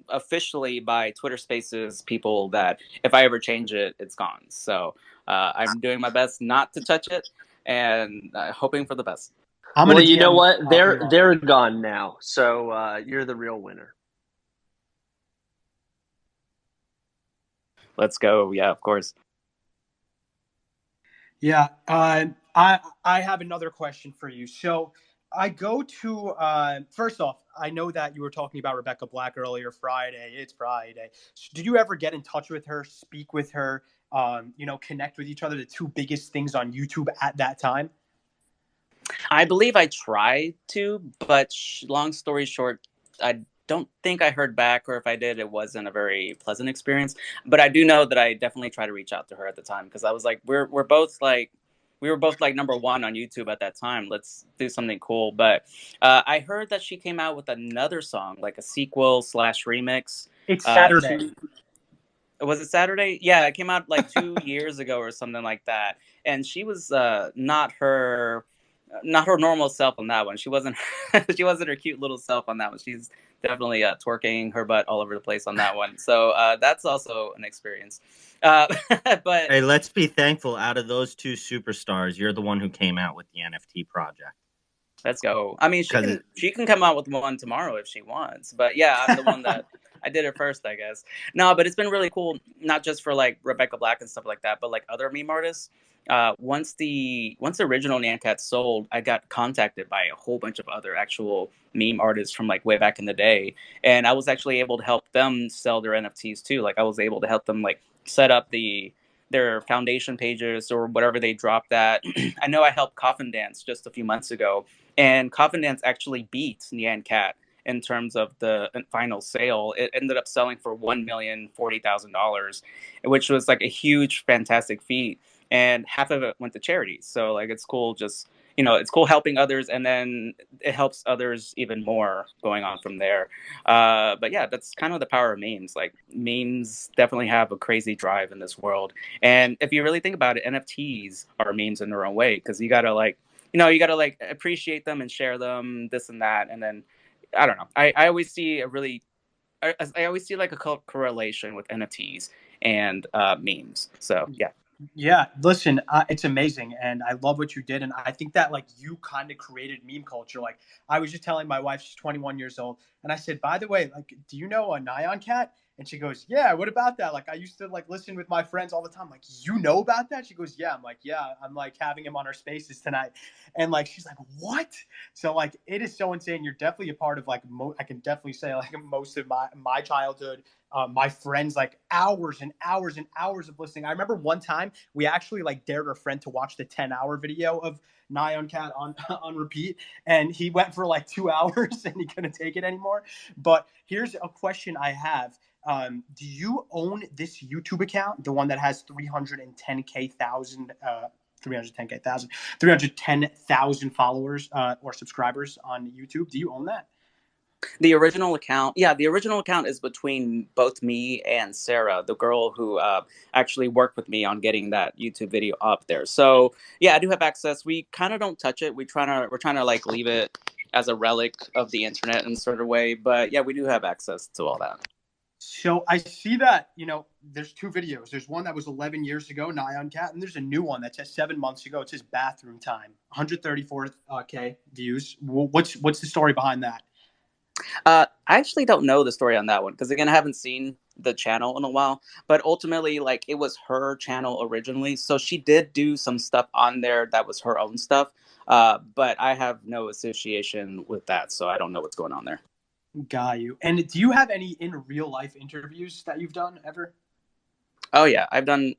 officially by Twitter Spaces people that if I ever change it, it's gone. So I'm doing my best not to touch it and hoping for the best. Well, you know what? They're gone now. So you're the real winner. Let's go. Yeah, of course. Yeah. I have another question for you. So I go to, first off, I know that you were talking about Rebecca Black earlier. Friday. It's Friday. So did you ever get in touch with her, speak with her, connect with each other, the two biggest things on YouTube at that time? I believe I tried to, but long story short, I don't think I heard back, or if I did, it wasn't a very pleasant experience. But I do know that I definitely tried to reach out to her at the time because I was like, we were both like number one on YouTube at that time. Let's do something cool. But I heard that she came out with another song, like a sequel / remix. It's Saturday. Was it Saturday? Yeah, it came out like 2 years ago or something like that. And she was not her normal self on that one. She wasn't her cute little self on that one. She's definitely twerking her butt all over the place on that one. So that's also an experience. But hey, let's be thankful. Out of those two superstars, you're the one who came out with the NFT project. Let's go. I mean, she can come out with one tomorrow if she wants. But yeah, I'm the one that I did it first, I guess. No, but it's been really cool, not just for like Rebecca Black and stuff like that, but like other meme artists. Once the original Nyan Cat sold, I got contacted by a whole bunch of other actual meme artists from like way back in the day, and I was actually able to help them sell their NFTs too. Like I was able to help them like set up the their foundation pages or whatever they dropped at. I know I helped Coffin Dance just a few months ago, and Coffin Dance actually beat Nyan Cat in terms of the final sale. It ended up selling for $1,040,000, which was like a huge, fantastic feat. And half of it went to charity. So like, it's cool. Just, it's cool helping others, and then it helps others even more going on from there. But yeah, that's kind of the power of memes. Like, memes definitely have a crazy drive in this world. And if you really think about it, NFTs are memes in their own way, because you gotta appreciate them and share them, this and that. And then I don't know. I always see I always see like a correlation with NFTs and memes. So yeah. Yeah, listen, it's amazing, and I love what you did, and I think that like you kind of created meme culture. Like, I was just telling my wife, she's 21 years old, and I said, by the way, like, do you know a Nyan Cat? And she goes, yeah, what about that? Like, I used to like listen with my friends all the time. Like, you know about that? She goes, yeah. I'm like, yeah, I'm like having him on our spaces tonight. And like, she's like, what? So like, it is so insane. You're definitely a part of like, I can definitely say like most of my childhood. My friends, like hours and hours and hours of listening. I remember one time we actually like dared our friend to watch the 10-hour video of Nyan Cat on repeat, and he went for like 2 hours and he couldn't take it anymore. But here's a question I have. Do you own this YouTube account, the one that has 310,000 followers or subscribers on YouTube? Do you own that? The original account, the original account is between both me and Sarah, the girl who actually worked with me on getting that YouTube video up there. So yeah, I do have access. We kind of don't touch it. We're trying to like leave it as a relic of the internet in sort of way. But yeah, we do have access to all that. So I see that, there's two videos. There's one that was 11 years ago, Nyan Cat, and there's a new one that says 7 months ago. It says bathroom time, 134K views. What's the story behind that? I actually don't know the story on that one, because again, I haven't seen the channel in a while. But ultimately, like, it was her channel originally, so she did do some stuff on there that was her own stuff. But I have no association with that, so I don't know what's going on there. Got you. And do you have any in real life interviews that you've done ever? Oh yeah, I've done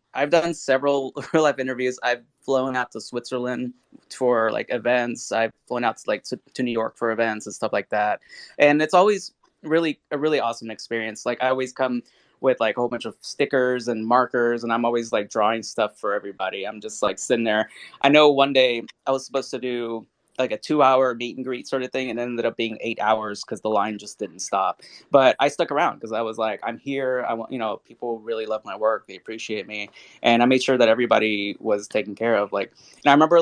several real life interviews. I've flown out to Switzerland for like events. I've flown out to New York for events and stuff like that. And it's always a really awesome experience. Like, I always come with like a whole bunch of stickers and markers, and I'm always like drawing stuff for everybody. I'm just like sitting there. I know one day I was supposed to do like a 2-hour meet and greet sort of thing, and it ended up being 8 hours because the line just didn't stop. But I stuck around because I was like, I'm here. I want, people really love my work. They appreciate me. And I made sure that everybody was taken care of. Like, and I remember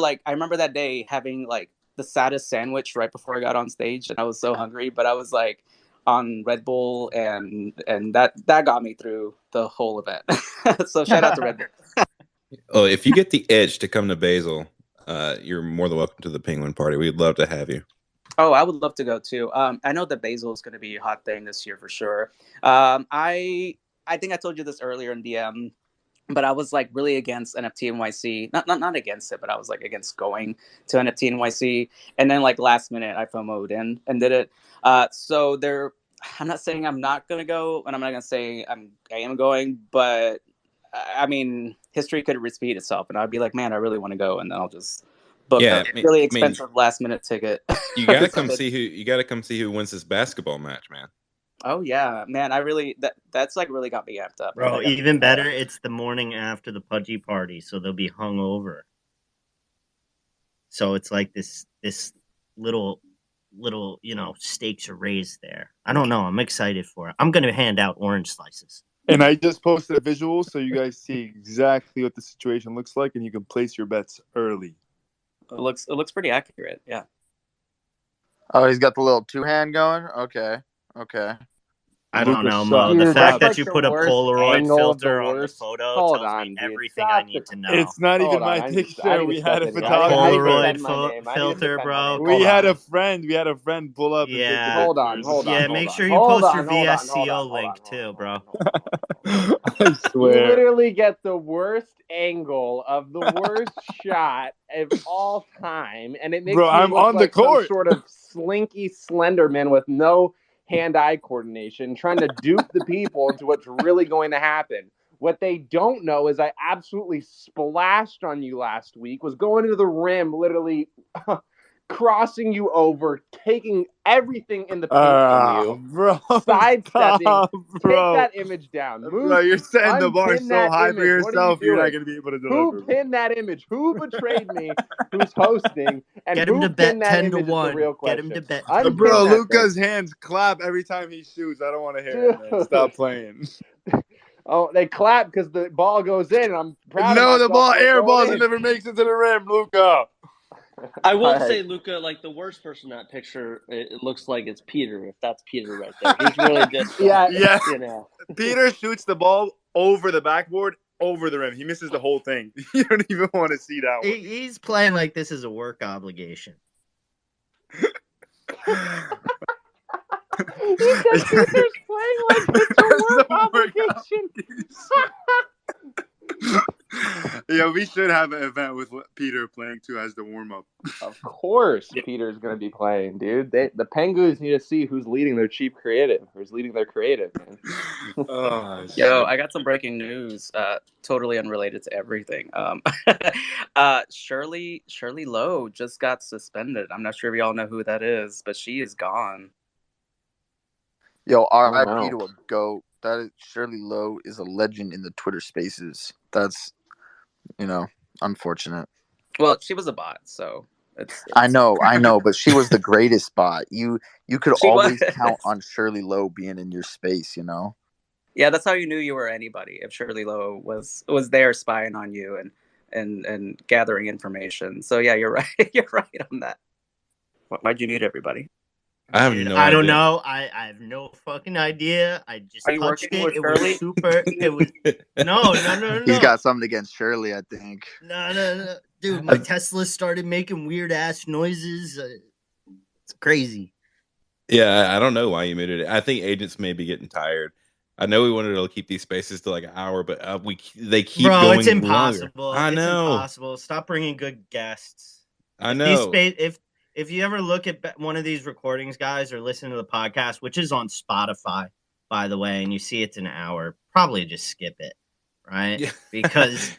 that day having like the saddest sandwich right before I got on stage, and I was so hungry, but I was like on Red Bull, and that got me through the whole event. So shout out to Red Bull. Oh, if you get the itch to come to Basel, you're more than welcome to the Penguin Party. We'd love to have you. Oh, I would love to go too. I know that Basel is going to be a hot thing this year for sure. I think I told you this earlier in DM, but I was like really against NFT NYC. Not against it, but I was like against going to NFT NYC. And then like last minute, I FOMO'd in and did it. So I'm not saying I'm not going to go, and I'm not going to say I am going, but I mean, history could repeat itself, and I'd be like, man, I really want to go, and then I'll just book a really expensive last minute ticket. You gotta come see who. You gotta come see who wins this basketball match, man. Oh yeah, man! I really that's like really got me amped up, bro. Even better, it's the morning after the Pudgy party, so they'll be hungover. So it's like this little stakes are raised there. I don't know. I'm excited for it. I'm gonna hand out orange slices. And I just posted a visual so you guys see exactly what the situation looks like, and you can place your bets early. It looks pretty accurate, yeah. Oh, he's got the little two-hand going? Okay. I don't know, Mo. The fact that you put a Polaroid filter on the photo tells me everything I need to know. It's not even my picture. We had a photographer. Polaroid filter, bro. We had a friend pull up. Yeah. Hold on. Yeah, make sure you post your VSCO link too, bro. I swear. You literally get the worst angle of the worst shot of all time, and it makes me I'm look on like the court. some sort of slinky Slenderman with no hand-eye coordination, trying to dupe the people into what's really going to happen. What they don't know is I absolutely splashed on you last week, was going into the rim, literally crossing you over, taking everything in the paint from you, bro, sidestepping. stop, Take bro. that image down. Moose, Bro, you're setting the bar unpin so that high for image. What are you yourself, you're not doing? going to be able to Who deliver. pinned that image? Who betrayed me? Who's hosting? And Get him who to bet pinned that 10 to image is the 1. real Get question. him to bet. Unpin Bro, that thing. Luca's hands clap every time he shoots. I don't want to hear it, man. Stop playing. Oh, they clap because the ball goes in, and I'm proud of No, myself. the ball for it going airballs in. and never makes it to the rim, Luca. I will All right. say, Luca, like the worst person in that picture, it looks like it's Peter. If that's Peter right there, he's really just Yeah. you know. Peter shoots the ball over the backboard, over the rim. He misses the whole thing. You don't even want to see that one. He's playing like this is a work obligation. He said Peter's playing like it's a work obligation. Yeah, we should have an event with Peter playing too as the warm up. Of course, Peter's going to be playing, dude. The Penguins need to see who's leading their chief creative, who's leading their creative, man. Oh, Yo, I got some breaking news. Totally unrelated to everything. Shirley Lowe just got suspended. I'm not sure if y'all know who that is, but she is gone. Yo, RIP no. to a GOAT. That is, Shirley Lowe is a legend in the Twitter spaces. That's, unfortunate. Well, she was a bot, so it's I know, but she was the greatest bot. You could She always was. count on Shirley Lowe being in your space, Yeah, that's how you knew you were anybody, if Shirley Lowe was there spying on you and gathering information. So yeah, you're right. You're right on that. Why'd you mute everybody? I have Dude, no I idea. don't know. I have no fucking idea. I just Are you touched working it. with It Shirley? was super. It was no. He's got something against Shirley, I think. No. Dude, my Tesla started making weird ass noises. It's crazy. Yeah, I don't know why you muted it. I think agents may be getting tired. I know we wanted to keep these spaces to like an hour, but they keep going. It's impossible. Longer. I know. It's impossible. Stop bringing good guests. I know. If you ever look at one of these recordings, guys, or listen to the podcast, which is on Spotify, by the way, and you see it's an hour, probably just skip it, right? Yeah. Because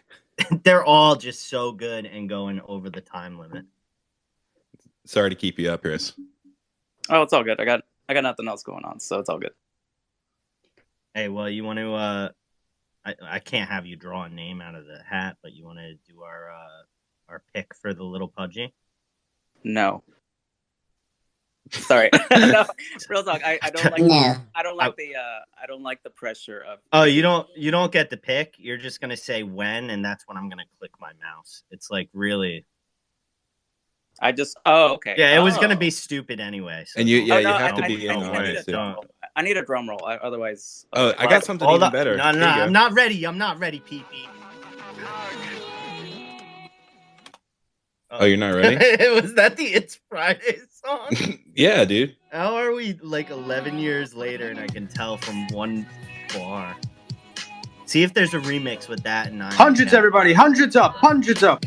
they're all just so good and going over the time limit. Sorry to keep you up, Chris. Oh, it's all good. I got nothing else going on, so it's all good. Hey, well, you want to? I can't have you draw a name out of the hat, but you want to do our pick for the little Pudgy? No. Sorry. No, real talk. I don't like. No. I don't like the pressure of. Oh, you don't get the pick. You're just gonna say when, and that's when I'm gonna click my mouse. It's like really. Oh, okay. Yeah, it was gonna be stupid anyway. So and you have to be in on it too. I need a drum roll, otherwise. Oh, I got something even better. No, I'm not ready. I'm not ready, PP. Oh, you're not ready? Was that the It's Friday song? Yeah, dude. How are we like 11 years later and I can tell from one bar? See if there's a remix with that and hundreds, everybody. Hundreds up. Hundreds up.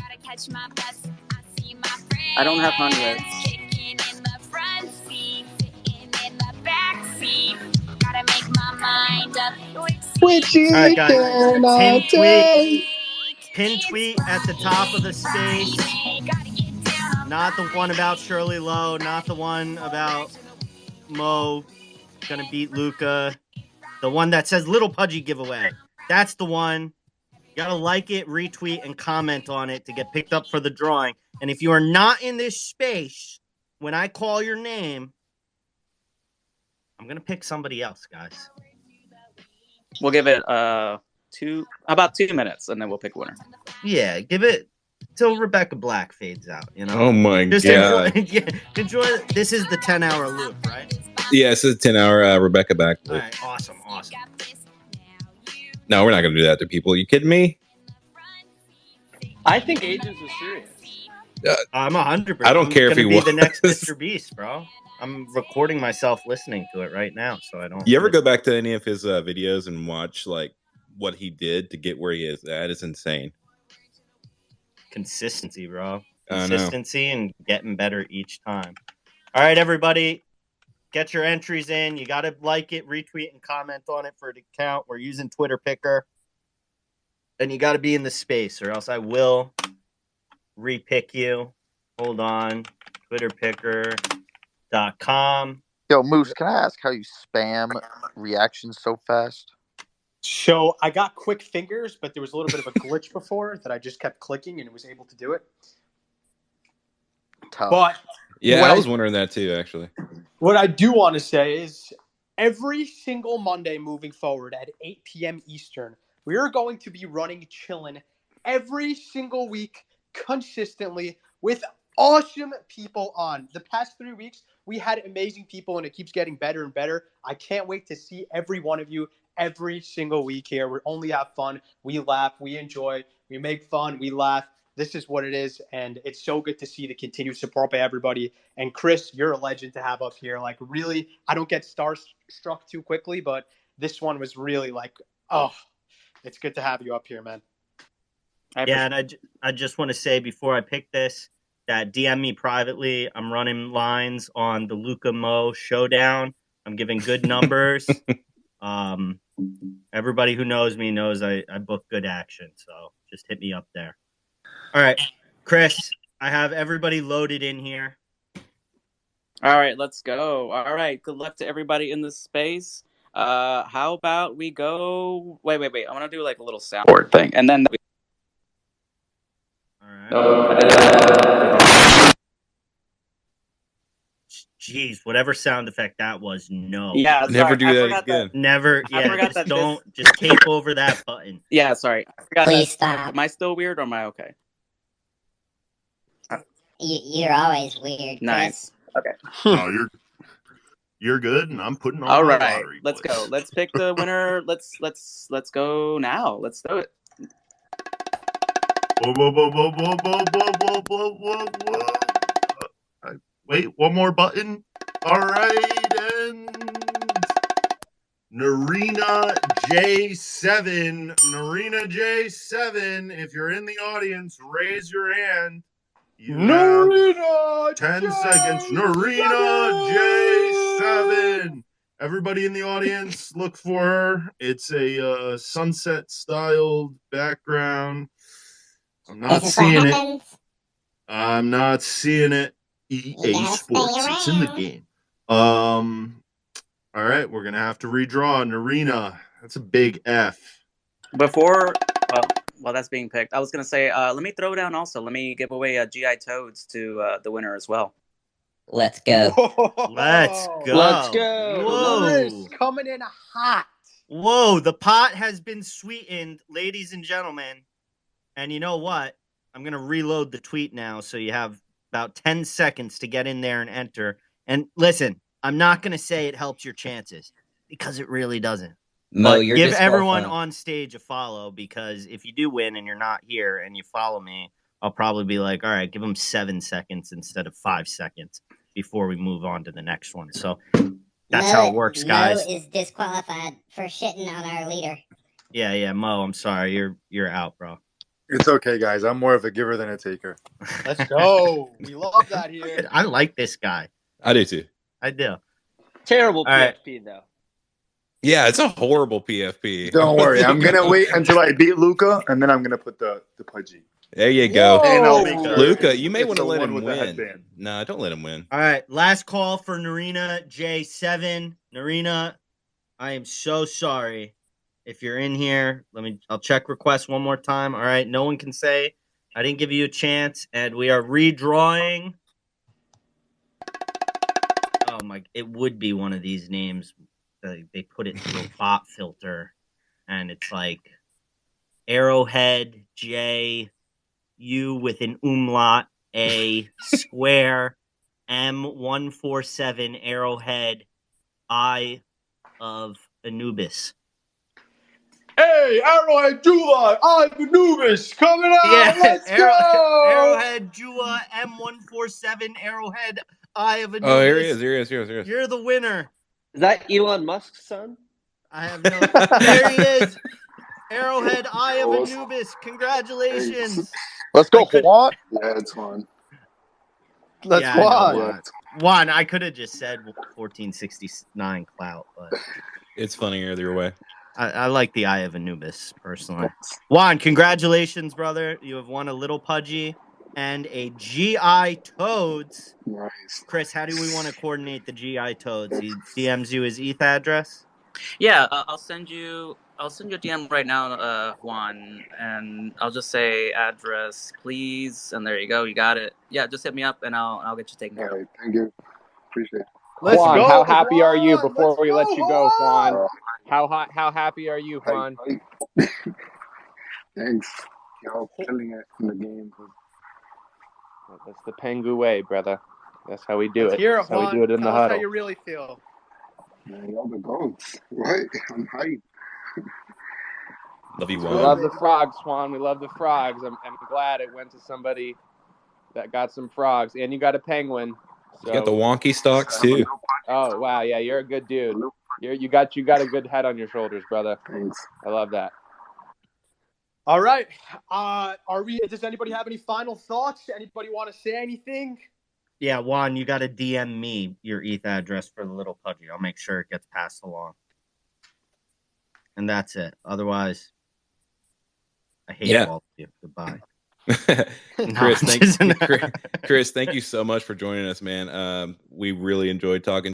I don't have hundreds. Which you cannot take. Pin tweet at the top of the space. Not the one about Shirley Lowe. Not the one about Mo gonna beat Luca. The one that says Little Pudgy giveaway. That's the one. You gotta like it, retweet, and comment on it to get picked up for the drawing. And if you are not in this space when I call your name, I'm gonna pick somebody else, guys. We'll give it about 2 minutes, and then we'll pick a winner. Yeah, give it till Rebecca Black fades out. Oh my god! Enjoy. This is the 10-hour loop, right? Yeah, it's a 10-hour Rebecca Black loop. All right, awesome. No, we're not gonna do that to people. Are you kidding me? I think Agents was serious. I'm 100%. I don't care if he was. was The next Mr. Beast, bro. I'm recording myself listening to it right now, so I don't. You ever go back to any of his videos and watch like what he did to get where he is? That is insane. Consistency, bro. Consistency and getting better each time. All right, everybody, get your entries in. You got to like it, retweet, and comment on it for it to count. We're using Twitter Picker. and you got to be in the space, or else I will repick you. Hold on. TwitterPicker.com. Yo, Moose, can I ask how you spam reactions so fast? So I got quick fingers, but there was a little bit of a glitch before that I just kept clicking and was able to do it. Tough. But yeah, I was wondering that too, actually. What I do want to say is every single Monday moving forward at 8 p.m. Eastern, we are going to be running Chillin' every single week consistently with awesome people on. The past 3 weeks, we had amazing people, and it keeps getting better and better. I can't wait to see every one of you every single week here. We only have fun. We laugh. We enjoy. We make fun. We laugh. This is what it is, and it's so good to see the continued support by everybody. And Chris, you're a legend to have up here. Like, really, I don't get starstruck too quickly, but this one was really like, oh, it's good to have you up here, man. Yeah, and I just want to say before I pick this that DM me privately. I'm running lines on the Luca Mo showdown. I'm giving good numbers. Everybody who knows me knows I book good action, so just hit me up there. All right, Chris, I have everybody loaded in here. All right, let's go. All right, good luck to everybody in this space. How about we go? Wait. I want to do like a little soundboard thing, and then. All right. Jeez, whatever sound effect that was, no. Yeah, sorry. Never do that again. Never. I Yeah, forgot just that just tape over that button. Yeah, sorry. I forgot Please that. stop. Am I still weird or am I okay? You're always weird, Chris. Nice. Okay. No, you're good, and I'm putting on All my right, lottery. let's go. Let's pick the winner. Let's go now. Let's do it. Whoa. Wait, one more button. All right, and Narina J7. Narina J7, if you're in the audience, raise your hand. You Narina have 10 seconds. Narina J7. Everybody in the audience, look for her. It's a sunset-styled background. I'm not seeing it. I'm not seeing it. EA Sports. It's in the game. All right, we're gonna have to redraw Narina. That's a big F. Before, while that's being picked, I was gonna say, let me throw down also. Let me give away GI Toads to the winner as well. Let's go. Let's go. Let's go. Whoa. Chris coming in hot. Whoa, the pot has been sweetened, ladies and gentlemen. And you know what? I'm going to reload the tweet now, so you have about 10 seconds to get in there and enter. And listen, I'm not going to say it helps your chances, because it really doesn't. Mo, but you're give everyone disqualified. on stage a follow, because if you do win and you're not here and you follow me, I'll probably be like, all right, give them 7 seconds instead of 5 seconds before we move on to the next one. So that's how it works, guys. Mo is disqualified for shitting on our leader. Yeah, Mo, I'm sorry. You're out, bro. It's okay, guys. I'm more of a giver than a taker. Let's go. We love that here. I like this guy. I do too. I do. Terrible All right. PFP though. Yeah, it's a horrible PFP. Don't worry. I'm going to wait until I beat Luca, and then I'm going to put the Pudgy. There you go. Whoa! Luca, you may It's want to the let one him with the win. headband. No, don't let him win. All right, last call for Narina J7. Narina, I am so sorry. If you're in here, I'll check requests one more time. All right, no one can say I didn't give you a chance, and we are redrawing. Oh my, it would be one of these names. They put it through a bot filter, and it's like Arrowhead J U with an umlaut A square M147 Arrowhead I of Anubis. Hey, Arrowhead Jula, I'm Anubis coming out. Yeah, Let's go. Arrowhead Jula M147 Arrowhead Eye of Anubis. Oh, here he is. You're the winner. Is that Elon Musk's son? I have no. There he is. Arrowhead Eye of Anubis. Congratulations. Let's go, Juan. Yeah, it's fun. Let's Juan, I could have just said 1469 clout, but it's funnier either way. I like the Eye of Anubis personally. Juan, congratulations, brother! You have won a little Pudgy and a GI Toads. Nice. Chris, how do we want to coordinate the GI Toads? He DMs you his ETH address. Yeah, I'll send you a DM right now, Juan, and I'll just say address, please, and there you go. You got it. Yeah, just hit me up, and I'll get you taken care of. Thank you. Appreciate it. Juan, how happy are you Juan, before we let you go, Juan? Juan. How happy are you, Juan? Thanks. Y'all killing it in the game. That's the Pengu way, brother. That's how we do Let's it. hear it, That's how we Juan. do it in Tell the us huddle. how you really feel. Man, y'all the goats, right? I'm hyped. Love you, We Juan. love the frogs, Juan. We love the frogs. I'm glad it went to somebody that got some frogs, and you got a penguin. So. You got the wonky stocks too. Oh wow, yeah, you're a good dude. You got a good head on your shoulders, brother. Thanks. I love that. All right. Does anybody have any final thoughts? Anybody want to say anything? Yeah, Juan, you got to DM me your ETH address for the little Pudgy. I'll make sure it gets passed along. And that's it. Otherwise, I hate all of you. Goodbye. Chris, thank you so much for joining us, man. We really enjoyed talking